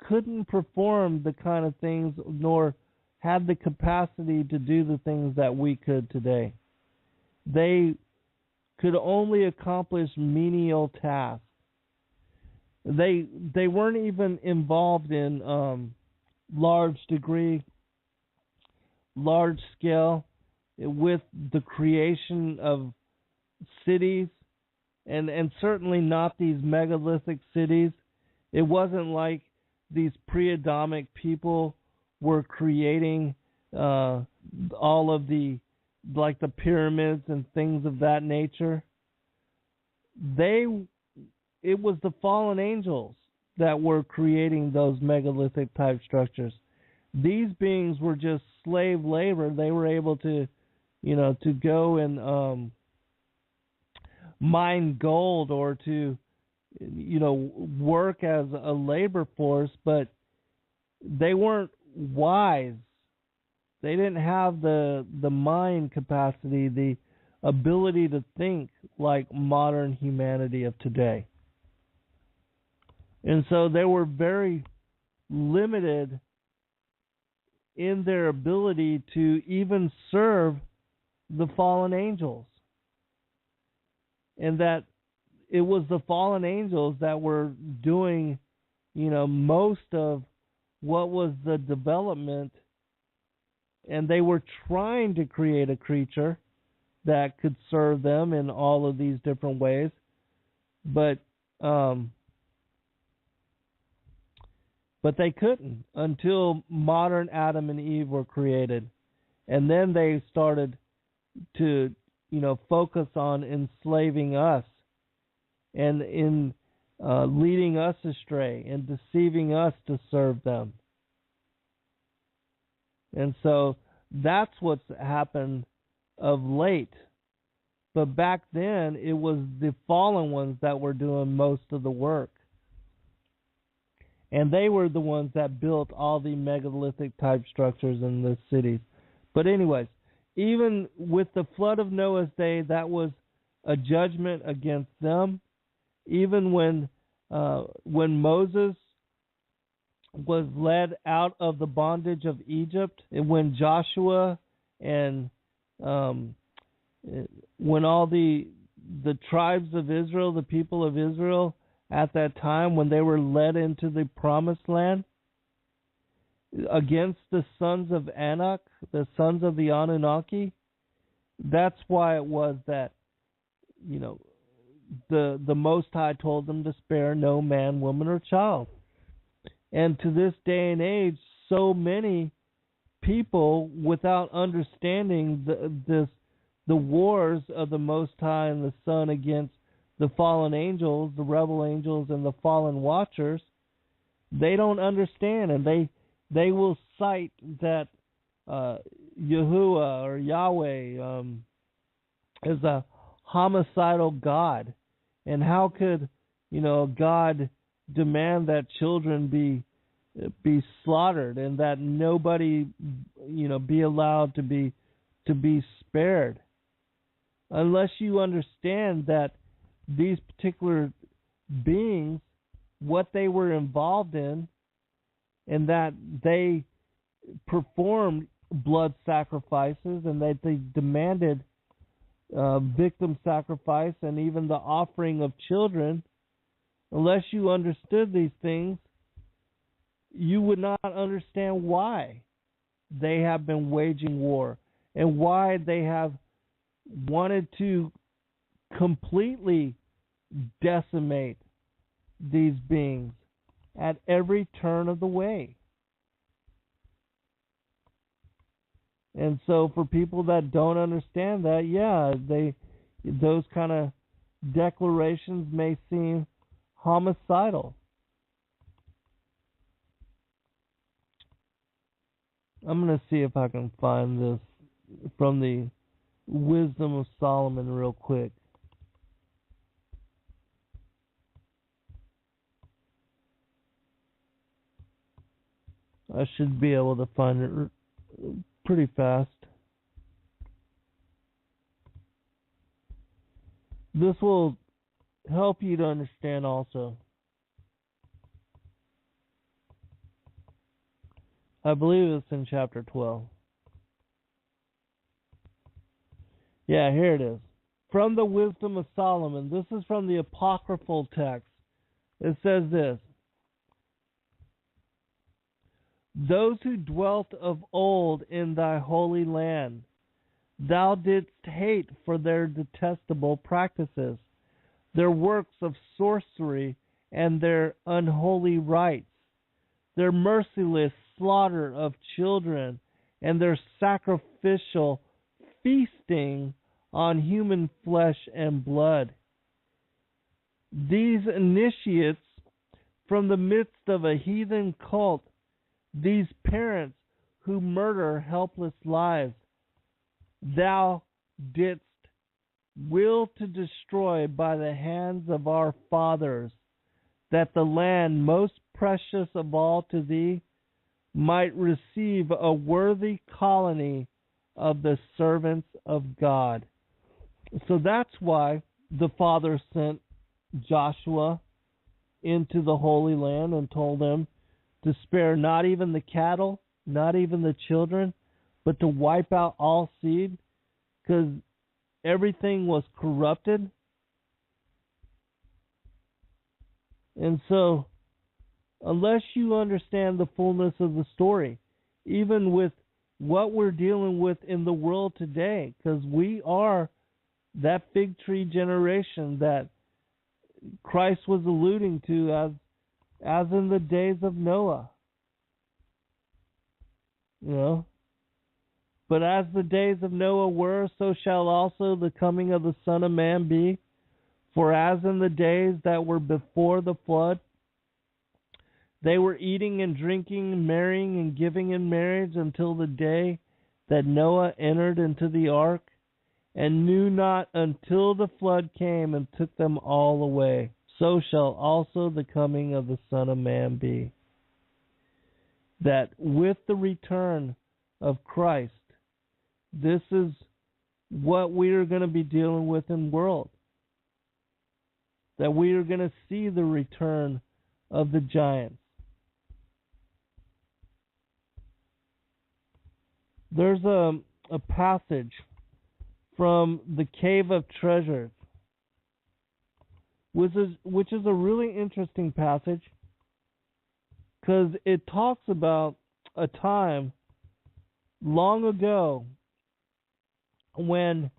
couldn't perform the kind of things, nor had the capacity to do the things that we could today. They could only accomplish menial tasks. They weren't even involved in large scale with the creation of cities, and certainly not these megalithic cities. It wasn't like these pre-Adamic people were creating all of the pyramids and things of that nature. It was the fallen angels that were creating those megalithic type structures. These beings were just slave labor. They were able to to go and mine gold or to work as a labor force, but they weren't wise. They didn't have the mind capacity, the ability to think like modern humanity of today. And so they were very limited in their ability to even serve the fallen angels. And that it was the fallen angels that were doing, most of what was the development, and they were trying to create a creature that could serve them in all of these different ways. But they couldn't until modern Adam and Eve were created. And then they started to, focus on enslaving us and in leading us astray and deceiving us to serve them. And so that's what's happened of late. But back then, it was the fallen ones that were doing most of the work. And they were the ones that built all the megalithic type structures in the cities. But anyways, even with the flood of Noah's day, that was a judgment against them. Even when Moses was led out of the bondage of Egypt, and when Joshua and when all the tribes of Israel, the people of Israel at that time, when they were led into the promised land against the sons of Anak, the sons of the Anunnaki, that's why it was that, the Most High told them to spare no man, woman, or child. And to this day and age, so many people, without understanding the wars of the Most High and the Son against the fallen angels, the rebel angels, and the fallen watchers, they don't understand, and they will cite that Yahuwah or Yahweh is a homicidal God. And how could, God demand that children be slaughtered and that nobody, be allowed to be spared? Unless you understand that these particular beings, what they were involved in, and that they performed blood sacrifices and that they demanded victim sacrifice and even the offering of children, unless you understood these things, you would not understand why they have been waging war and why they have wanted to completely decimate these beings at every turn of the way. And so for people that don't understand that, those kind of declarations may seem homicidal. I'm going to see if I can find this from the Wisdom of Solomon real quick. I should be able to find it pretty fast. This will help you to understand also. I believe it's in chapter 12. Yeah, here it is. From the Wisdom of Solomon. This is from the apocryphal text. It says this: those who dwelt of old in thy holy land, thou didst hate for their detestable practices, their works of sorcery and their unholy rites, their merciless slaughter of children, and their sacrificial feasting on human flesh and blood. These initiates from the midst of a heathen cult, these parents who murder helpless lives, thou didst will to destroy by the hands of our fathers, that the land most precious of all to thee might receive a worthy colony of the servants of God. So that's why the Father sent Joshua into the Holy Land and told him to spare not even the cattle, not even the children, but to wipe out all seed, because everything was corrupted. And so, unless you understand the fullness of the story, even with what we're dealing with in the world today, because we are that fig tree generation that Christ was alluding to as in the days of Noah. You know? But as the days of Noah were, so shall also the coming of the Son of Man be. For as in the days that were before the flood, they were eating and drinking, marrying and giving in marriage until the day that Noah entered into the ark, and knew not until the flood came and took them all away. So shall also the coming of the Son of Man be. That with the return of Christ, this is what we are going to be dealing with in the world. That we are going to see the return of the giants. There's a passage from the Cave of Treasures, which is a really interesting passage, because it talks about a time long ago when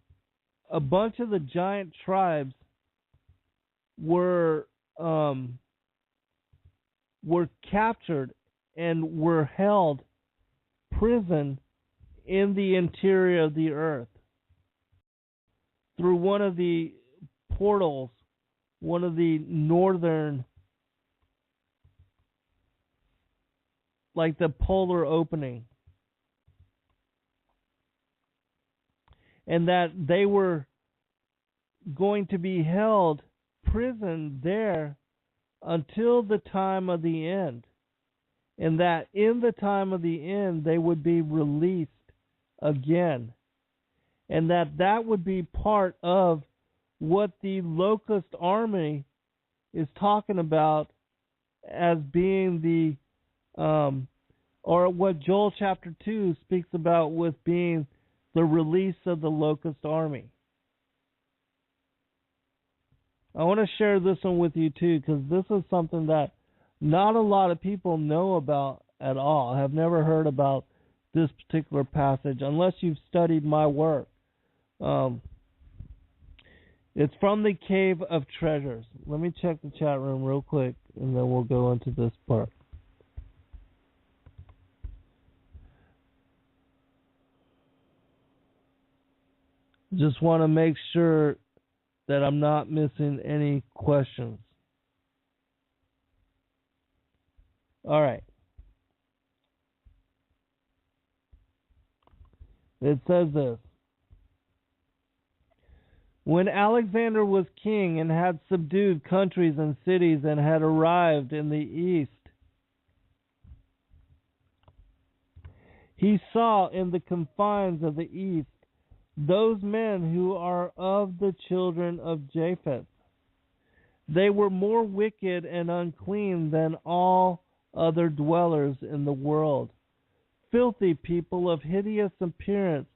a bunch of the giant tribes were captured and were held prison in the interior of the earth through one of the portals, one of the northern, like the polar opening. And that they were going to be held prisoned there until the time of the end. And that in the time of the end they would be released again. And that would be part of what the locust army is talking about as being the or what Joel chapter 2 speaks about with being the release of the locust army. I want to share this one with you too, because this is something that not a lot of people know about at all. Have never heard about this particular passage unless you've studied my work. It's from the Cave of Treasures. Let me check the chat room real quick, and then we'll go into this part. Just want to make sure that I'm not missing any questions. All right. It says this. When Alexander was king and had subdued countries and cities and had arrived in the east, he saw in the confines of the east those men who are of the children of Japheth. They were more wicked and unclean than all other dwellers in the world, filthy people of hideous appearance,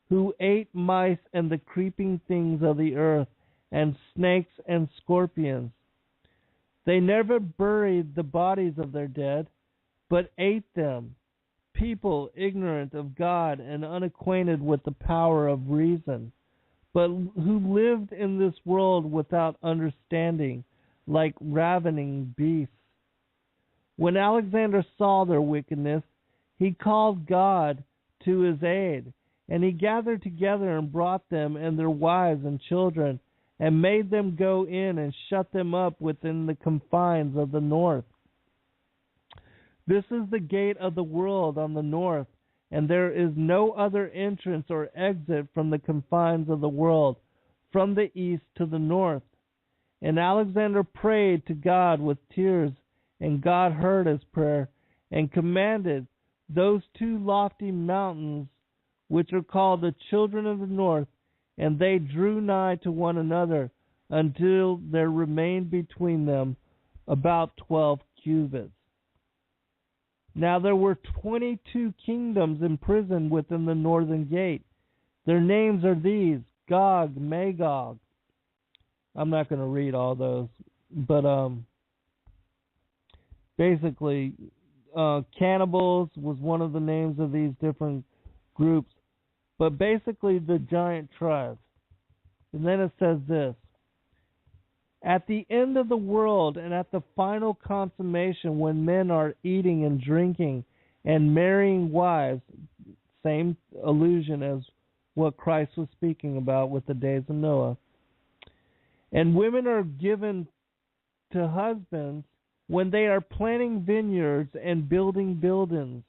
who ate mice and the creeping things of the earth, and snakes and scorpions. They never buried the bodies of their dead, but ate them, people ignorant of God and unacquainted with the power of reason, but who lived in this world without understanding, like ravening beasts. When Alexander saw their wickedness, he called God to his aid, and he gathered together and brought them and their wives and children, and made them go in and shut them up within the confines of the north. This is the gate of the world on the north, and there is no other entrance or exit from the confines of the world, from the east to the north. And Alexander prayed to God with tears, and God heard his prayer, and commanded those two lofty mountains, which are called the children of the north, and they drew nigh to one another, until there remained between them about 12 cubits. Now there were 22 kingdoms imprisoned within the northern gate. Their names are these: Gog, Magog. I'm not going to read all those, but basically, cannibals was one of the names of these different groups, but basically the giant tribes. And then it says this: at the end of the world and at the final consummation, when men are eating and drinking and marrying wives, same allusion as what Christ was speaking about with the days of Noah, and women are given to husbands, when they are planting vineyards and building buildings,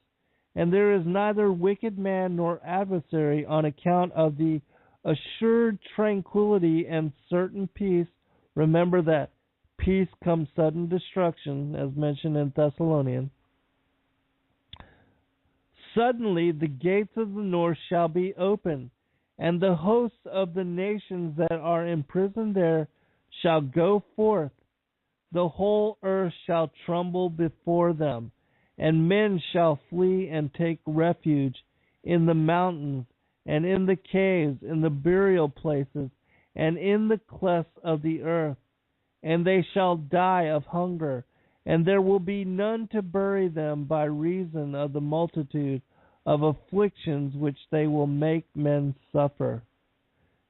and there is neither wicked man nor adversary, on account of the assured tranquility and certain peace. Remember that peace comes sudden destruction, as mentioned in Thessalonians. Suddenly the gates of the north shall be opened, and the hosts of the nations that are imprisoned there shall go forth. The whole earth shall tremble before them, and men shall flee and take refuge in the mountains, and in the caves, in the burial places, and in the clefts of the earth. And they shall die of hunger, and there will be none to bury them, by reason of the multitude of afflictions which they will make men suffer.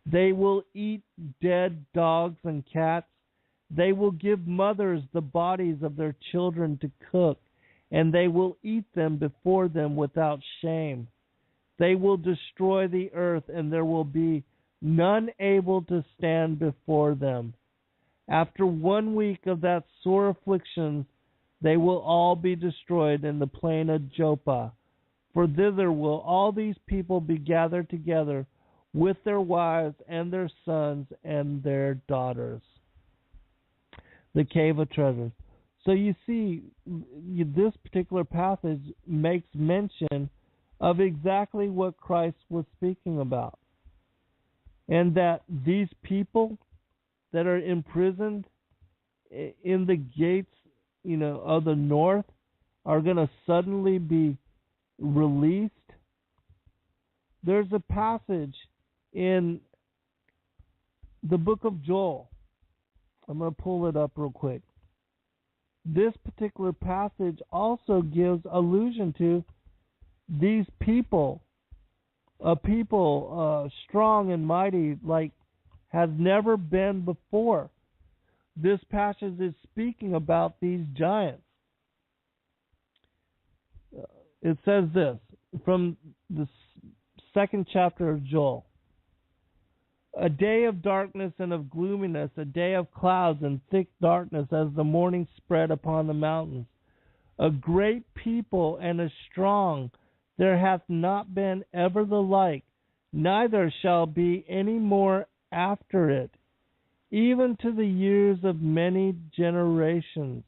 They will eat dead dogs and cats. They will give mothers the bodies of their children to cook, and they will eat them before them without shame. They will destroy the earth, and there will be none able to stand before them. After 1 week of that sore affliction, they will all be destroyed in the plain of Joppa. For thither will all these people be gathered together, with their wives and their sons and their daughters. The Cave of Treasures. So you see, this particular passage makes mention of exactly what Christ was speaking about. And that these people that are imprisoned in the gates, of the north, are going to suddenly be released. There's a passage in the book of Joel. I'm going to pull it up real quick. This particular passage also gives allusion to these people, a people strong and mighty like has never been before. This passage is speaking about these giants. It says this from the second chapter of Joel: a day of darkness and of gloominess, a day of clouds and thick darkness, as the morning spread upon the mountains. A great people and a strong, there hath not been ever the like, neither shall be any more after it, even to the years of many generations.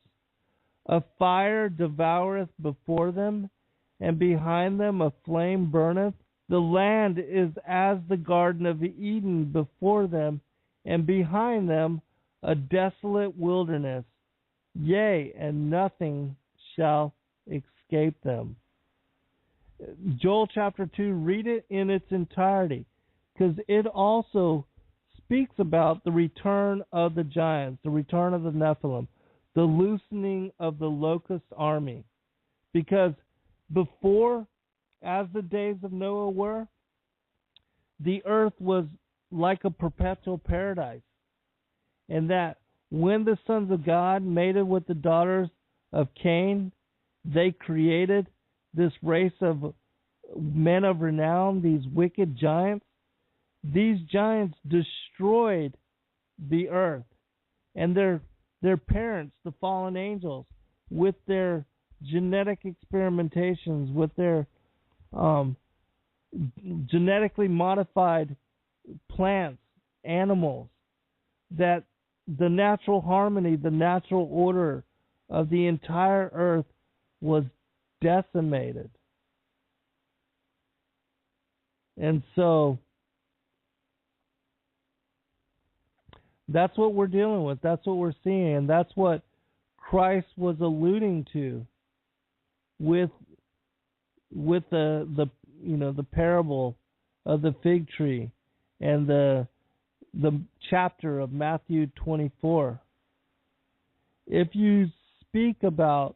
A fire devoureth before them, and behind them a flame burneth. The land is as the Garden of Eden before them, and behind them a desolate wilderness. Yea, and nothing shall escape them. Joel chapter 2, read it in its entirety, because it also speaks about the return of the giants, the return of the Nephilim, the loosening of the locust army. Because before, as the days of Noah were, the earth was like a perpetual paradise. And that when the sons of God mated with the daughters of Cain, they created this race of men of renown, these wicked giants. These giants destroyed the earth and their parents, the fallen angels, with their genetic experimentations, with their genetically modified plants, animals, that the natural harmony, the natural order of the entire earth was decimated. And so that's what we're dealing with. That's what we're seeing. And that's what Christ was alluding to with the parable of the fig tree and the chapter of Matthew 24. If you speak about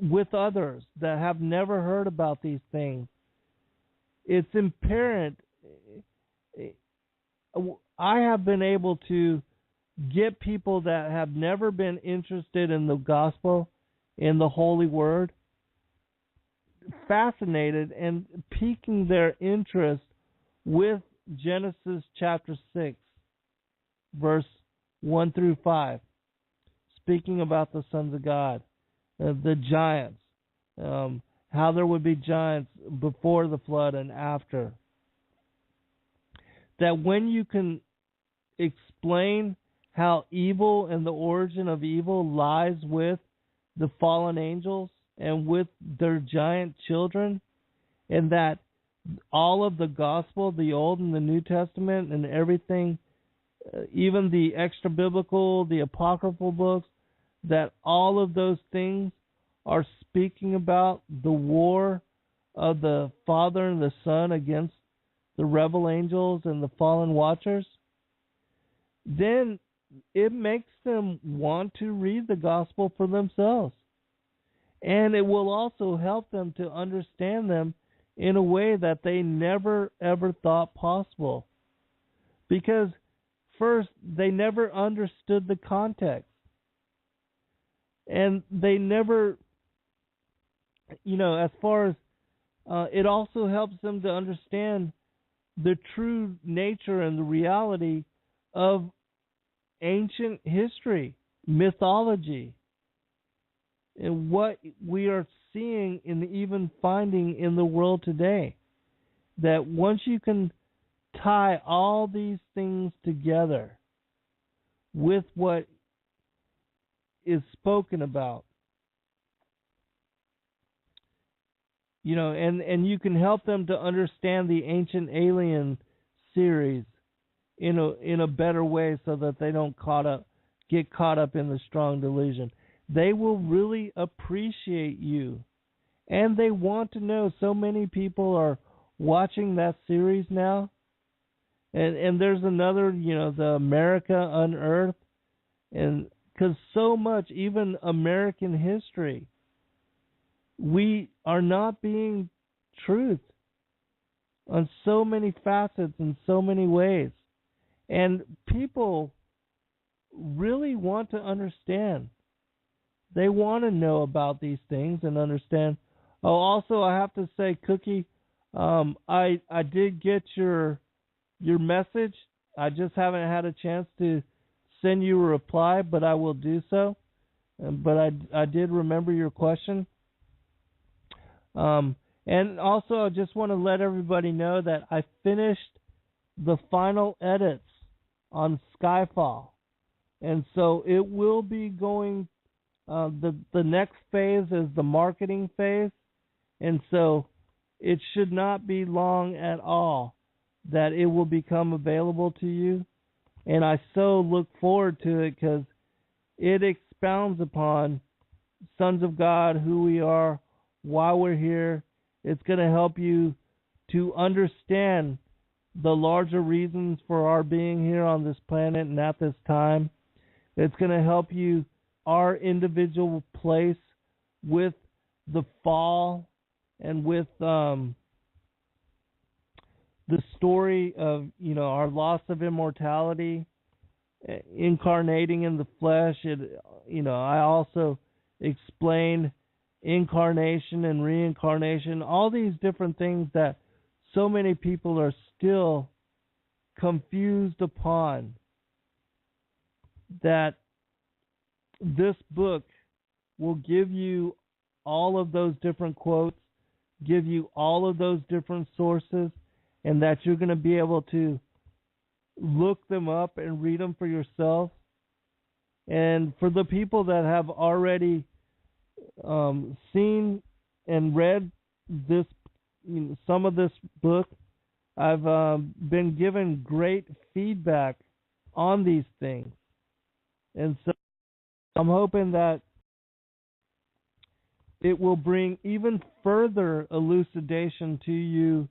with others that have never heard about these things, it's apparent. I have been able to get people that have never been interested in the gospel, in the Holy Word, fascinated and piquing their interest with Genesis chapter 6, verse 1 through 5, speaking about the sons of God, the giants, how there would be giants before the flood and after. That when you can explain how evil and the origin of evil lies with the fallen angels and with their giant children, and that all of the gospel, the Old and the New Testament and everything, even the extra biblical, the apocryphal books, that all of those things are speaking about the war of the Father and the Son against the rebel angels and the fallen watchers, then it makes them want to read the gospel for themselves. And it will also help them to understand them in a way that they never, ever thought possible. Because, first, they never understood the context. And they never, as far as, it also helps them to understand the true nature and the reality of ancient history, mythology, and what we are seeing and even finding in the world today. That once you can tie all these things together with what is spoken about, and you can help them to understand the Ancient Alien series in a better way, so that they don't get caught up in the strong delusion. They will really appreciate you, and they want to know. So many people are watching that series now, and there's another, the America Unearthed, and because so much, even American history, we are not being truth on so many facets in so many ways. And people really want to understand. They want to know about these things and understand. Oh, also, I have to say, Cookie, I did get your message. I just haven't had a chance to send you a reply, but I will do so. But I did remember your question. And also, I just want to let everybody know that I finished the final edits on Skyfall. And so it will be going, the next phase is the marketing phase. And so it should not be long at all that it will become available to you. And I so look forward to it, because it expounds upon sons of God, who we are, why we're here. It's going to help you to understand the larger reasons for our being here on this planet and at this time. It's going to help you, our individual place with the fall and with the story of, our loss of immortality, incarnating in the flesh. I also explain incarnation and reincarnation, all these different things that so many people are still confused upon, that this book will give you all of those different quotes, give you all of those different sources, and that you're going to be able to look them up and read them for yourself. And for the people that have already seen and read this, some of this book, I've been given great feedback on these things. And so I'm hoping that it will bring even further elucidation to you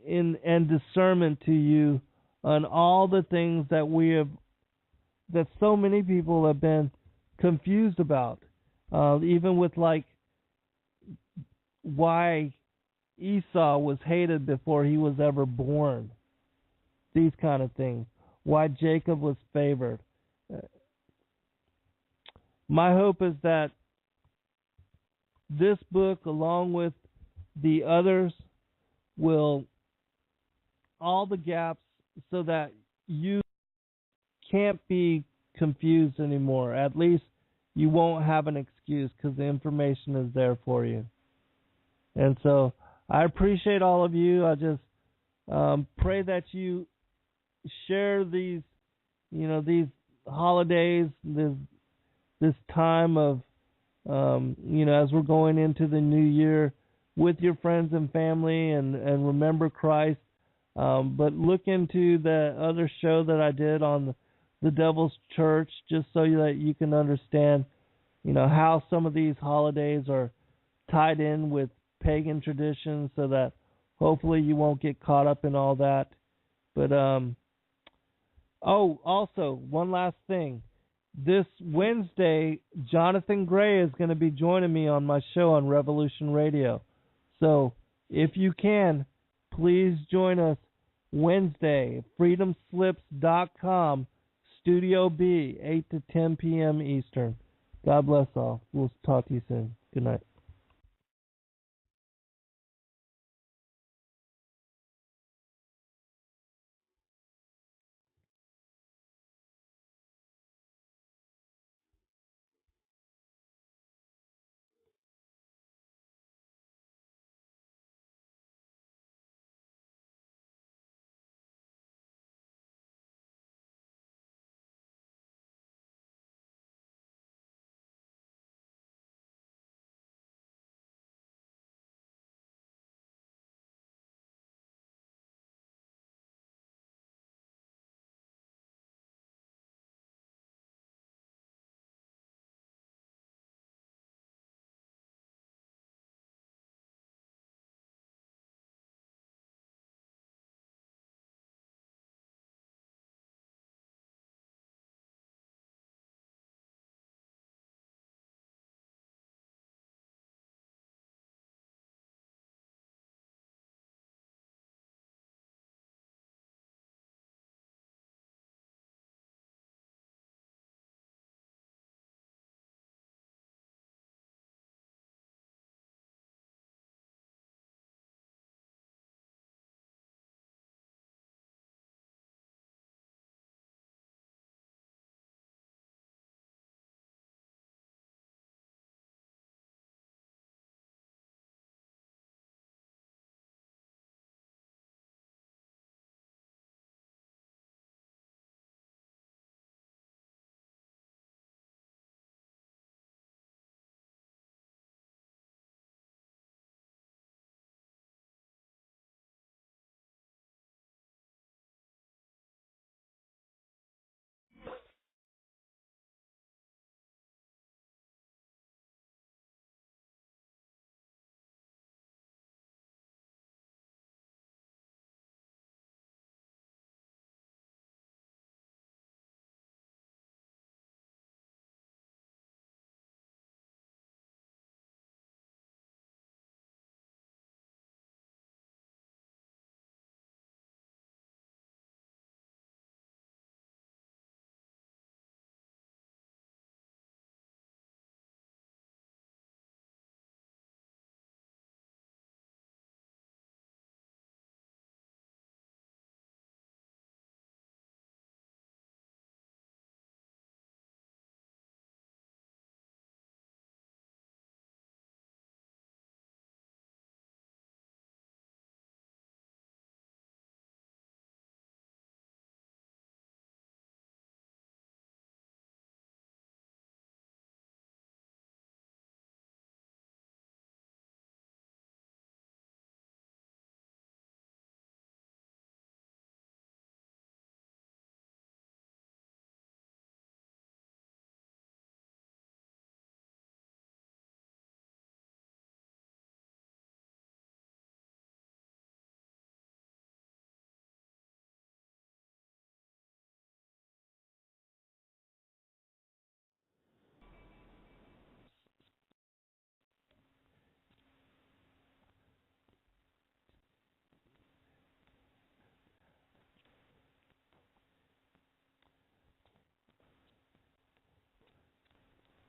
and discernment to you on all the things that so many people have been confused about, even with like why Esau was hated before he was ever born, these kind of things, why Jacob was favored. My hope is that this book, along with the others, will all the gaps so that you can't be confused anymore. At least you won't have an excuse because the information is there for you. And so I appreciate all of you. I just pray that you share these, these holidays, this time of, as we're going into the new year with your friends and family and remember Christ. But look into the other show that I did on the Devil's Church, just so that you can understand, how some of these holidays are tied in with pagan traditions, so that hopefully you won't get caught up in all that. But also one last thing. This Wednesday, Jonathan Gray is going to be joining me on my show on Revolution Radio. So if you can, please join us Wednesday, freedomslips.com, Studio B, 8 to 10 p.m. Eastern. God bless all. We'll talk to you soon. Good night.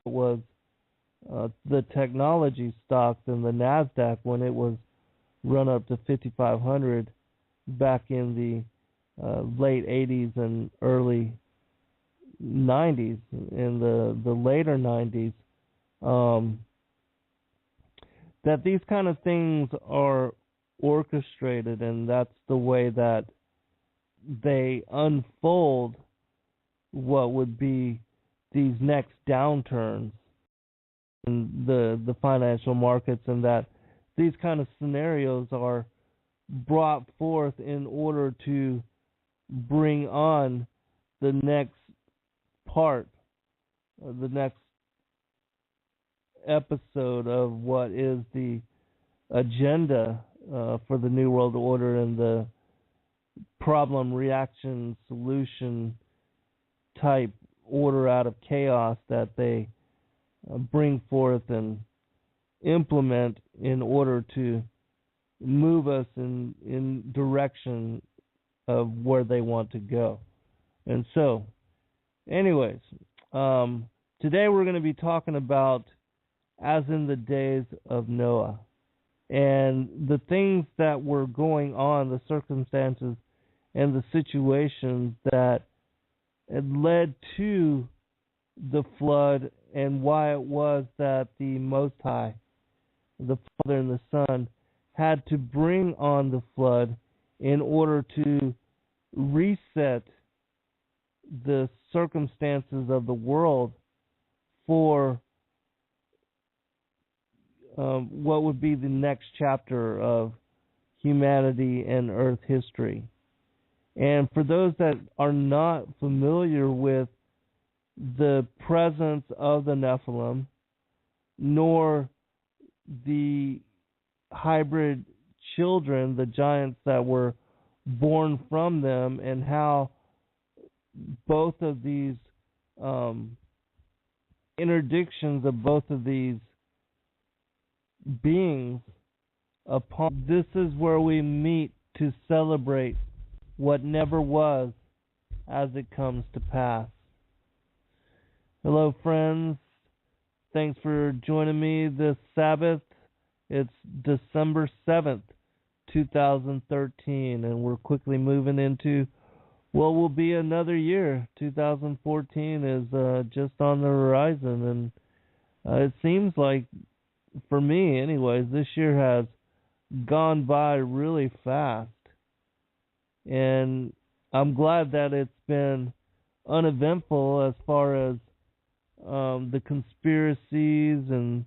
was the technology stocks and the NASDAQ when it was run up to 5,500 back in the late 80s and early 90s, in the later 90s, that these kind of things are orchestrated, and that's the way that they unfold what would be these next downturns in the financial markets, and that these kind of scenarios are brought forth in order to bring on the next part, the next episode of what is the agenda for the New World Order and the problem, reaction, solution type order out of chaos that they bring forth and implement in order to move us in direction of where they want to go. And so, anyways, today we're going to be talking about as in the days of Noah, and the things that were going on, the circumstances and the situations that had led to the flood, and why it was that the Most High, the Father and the Son, had to bring on the flood in order to reset the circumstances of the world for what would be the next chapter of humanity and earth history. And for those that are not familiar with the presence of the Nephilim, nor the hybrid children, the giants that were born from them, and how both of these interdictions of both of these beings upon, this is where we meet to celebrate what never was as it comes to pass. Hello, friends. Thanks for joining me this Sabbath. It's December 7th, 2013, and we're quickly moving into what will be another year. 2014 is just on the horizon, and it seems like, for me anyways, this year has gone by really fast. And I'm glad that it's been uneventful as far as the conspiracies and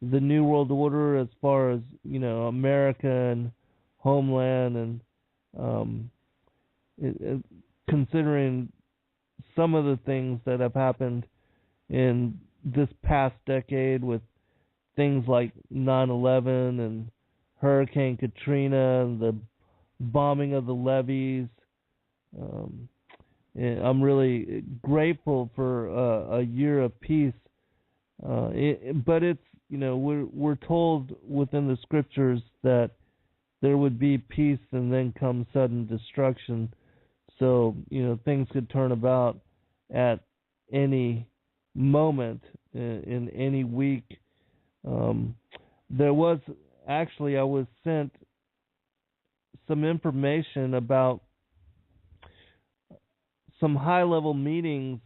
the New World Order, as far as, you know, America and homeland, and considering some of the things that have happened in this past decade with things like 9/11 and Hurricane Katrina and the bombing of the levees. I'm really grateful for a year of peace. But it's, you know, we're told within the scriptures that there would be peace and then come sudden destruction. So, you know, things could turn about at any moment in any week. There was actually, I was sent some information about some high-level meetings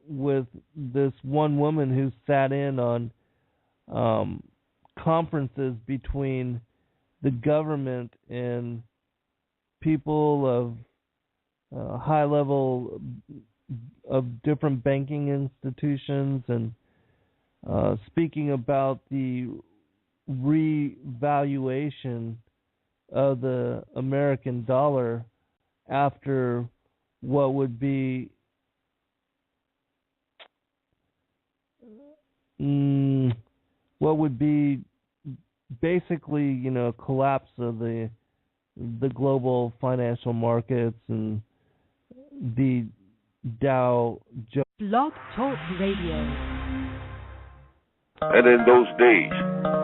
with this one woman who sat in on conferences between the government and people of high level of different banking institutions, and speaking about the revaluation of the American dollar after what would be basically, you know, a collapse of the global financial markets and the Dow Jones. Blog Talk Radio. And in those days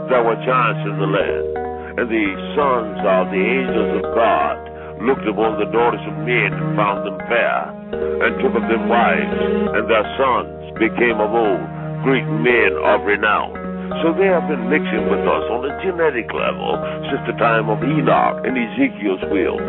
there were giants in the land, and the sons of the angels of God looked upon the daughters of men and found them fair, and took of them wives, and their sons became of old Greek men of renown. So they have been mixing with us on a genetic level since the time of Enoch and Ezekiel's will.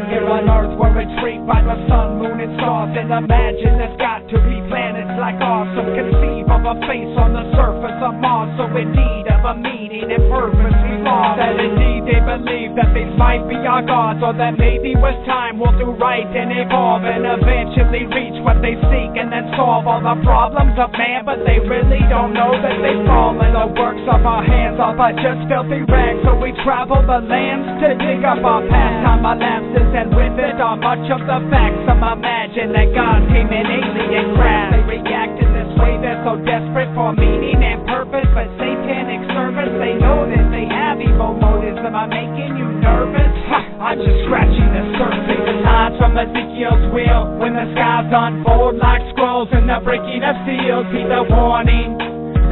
Here on Earth we're intrigued by the sun, moon, and stars, and imagine there's got to be planets like ours. So conceive of a face on the surface of Mars, so in need of a meaning and purpose we lost. That indeed they believe that these might be our gods, or that maybe with time we'll do right and evolve and eventually reach what they seek and then solve all the problems of man. But they really don't know that they've fallen. The works of our hands are but just filthy rags, so we travel the lands to dig up our past. Time elapses and with it are much of the facts. Some imagine that God came in alien craft. They react in this way, they're so desperate for meaning and purpose, but satanic service, they know that they have evil motives. Am I making you nervous? I'm just scratching the surface. The lines from Ezekiel's wheel, when the skies unfold like scrolls and the breaking of seals. Heed the warning,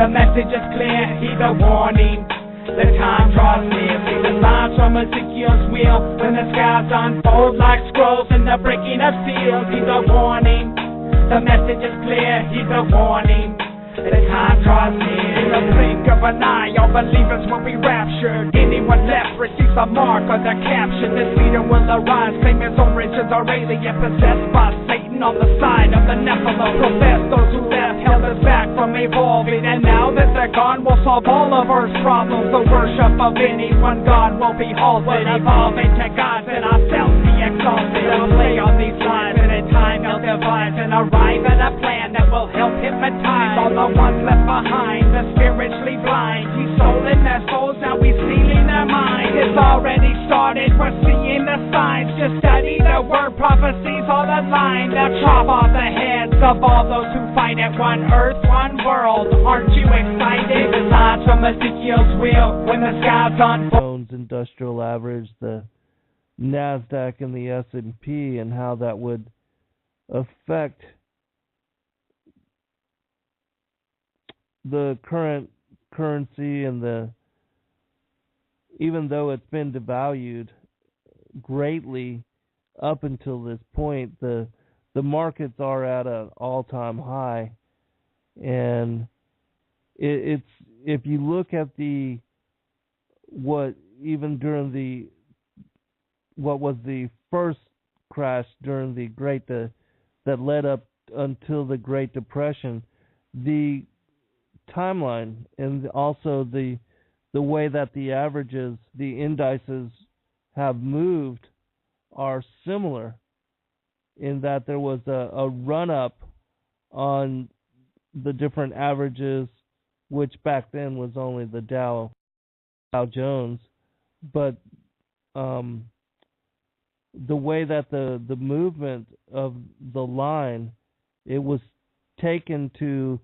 the message is clear, heed the warning. The time draws near. See the lines from Ezekiel's wheel, when the skies unfold like scrolls and the breaking of seals. Heed the warning, the message is clear, heed the warning. The time draws near. In the blink of an eye, all believers will be raptured. Anyone left receives a mark or their caption. This leader will arise, claim his origins are alien, possessed by Satan on the side of the Nephilim. Profess those who left held us back from evolving, and now that they're gone, we'll solve all of Earth's problems. The worship of any one God will be halted, evolving to gods and ourselves be exalted. They'll play on these lines, and in time they'll devise and arrive at a plan that will help hypnotize all the ones left behind, the spiritually blind. He's stolen their souls, now he's stealing their minds. It's already started, we're seeing the signs. Just study the word, prophecies all aligned. They'll chop off the heads of all those who fight at one earth, one world. Aren't you excited? The lines from Ezekiel's wheel, when the skies unfold. Industrial average, the NASDAQ and the S&P, and how that would affect the current currency, and even though it's been devalued greatly up until this point, the markets are at an all-time high, and it's if you look at what was the first crash during that led up until the Great Depression, the timeline and also the way that the averages, the indices have moved are similar, in that there was a run up on the different averages, which back then was only the Dow Jones, but the way that the movement of the line, it was taken to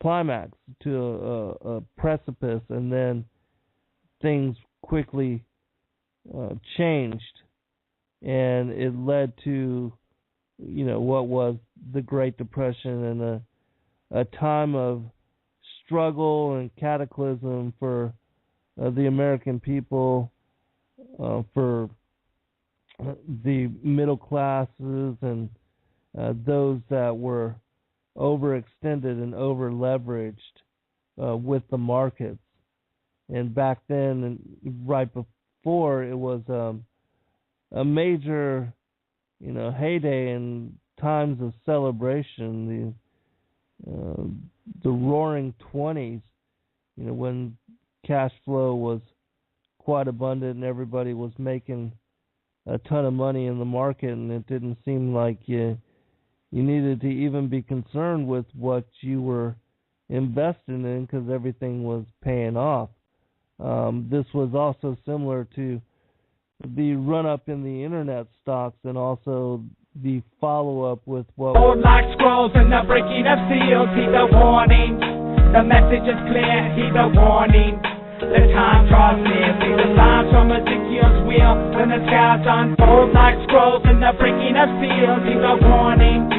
climax, to a precipice, and then things quickly changed, and it led to what was the Great Depression, and a time of struggle and cataclysm for the American people, for the middle classes, and those that were overextended and over-leveraged with the markets. And back then, and right before, it was a major, heyday and times of celebration. The Roaring 20s, when cash flow was quite abundant and everybody was making a ton of money in the market, and it didn't seem like you needed to even be concerned with what you were investing in, because everything was paying off. This was also similar to the run-up in the internet stocks, and also the follow-up with what... like scrolls and the breaking of seals, heed the warning. The message is clear, heed the warning. The time draws near. See the signs from Ezekiel's wheel, when the skies unfold like scrolls and the breaking of seals. Heed the warning.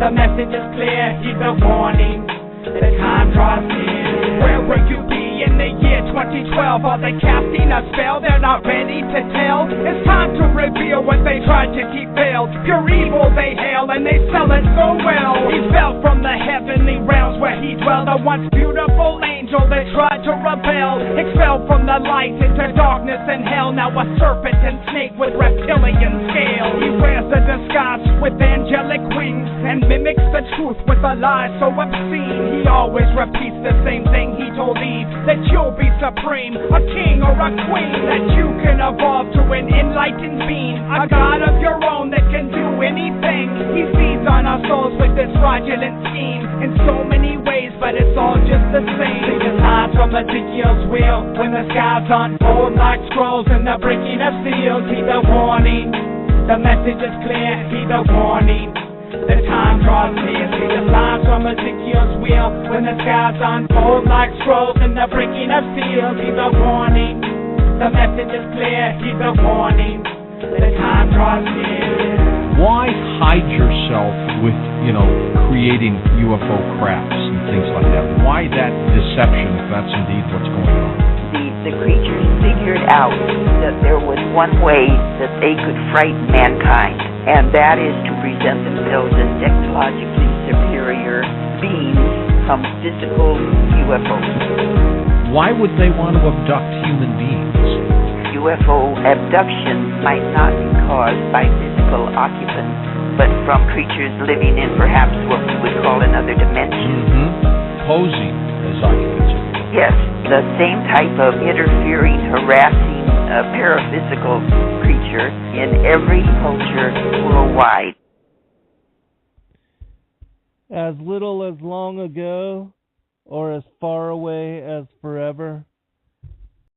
The message is clear. Heed the warning. The time draws near. Where will you be in the year 2012 themselves. Are they casting a spell they're not ready to tell? It's time to reveal what they tried to keep veiled. Pure evil they hail and they sell it so well. He fell from the heavenly realms where he dwelled, a once beautiful angel that tried to rebel. Expelled from the light into darkness and hell, now a serpent and snake with reptilian scale. He wears a disguise with angelic wings and mimics the truth with a lie so obscene. He always repeats the same thing he told Eve, that you'll be supreme, a king or a queen, that you can evolve to an enlightened being, a god of your own that can do anything. He feeds on our souls with this fraudulent scheme in so many ways, but it's all just the same. Sing the signs from Ezekiel's wheel when the skies unfold like scrolls and the breaking of seals. Heed the warning, the message is clear. Heed the warning, the time draws near. See the signs from Ezekiel's wheel when the skies unfold like scrolls and the breaking of seals. Heed the warning, the message is clear. Heed the warning, the time draws near. Why hide yourself with, creating UFO crafts and things like that? Why that deception if that's indeed what's going on? The creatures figured out that there was one way that they could frighten mankind, and that is to present themselves as technologically superior beings, some physical UFOs. Why would they want to abduct human beings? UFO abduction might not be caused by physical occupants, but from creatures living in perhaps what we would call another dimension. Posing as occupants. Yes, the same type of interfering, harassing, paraphysical creature in every culture worldwide. As little as long ago, or as far away as forever,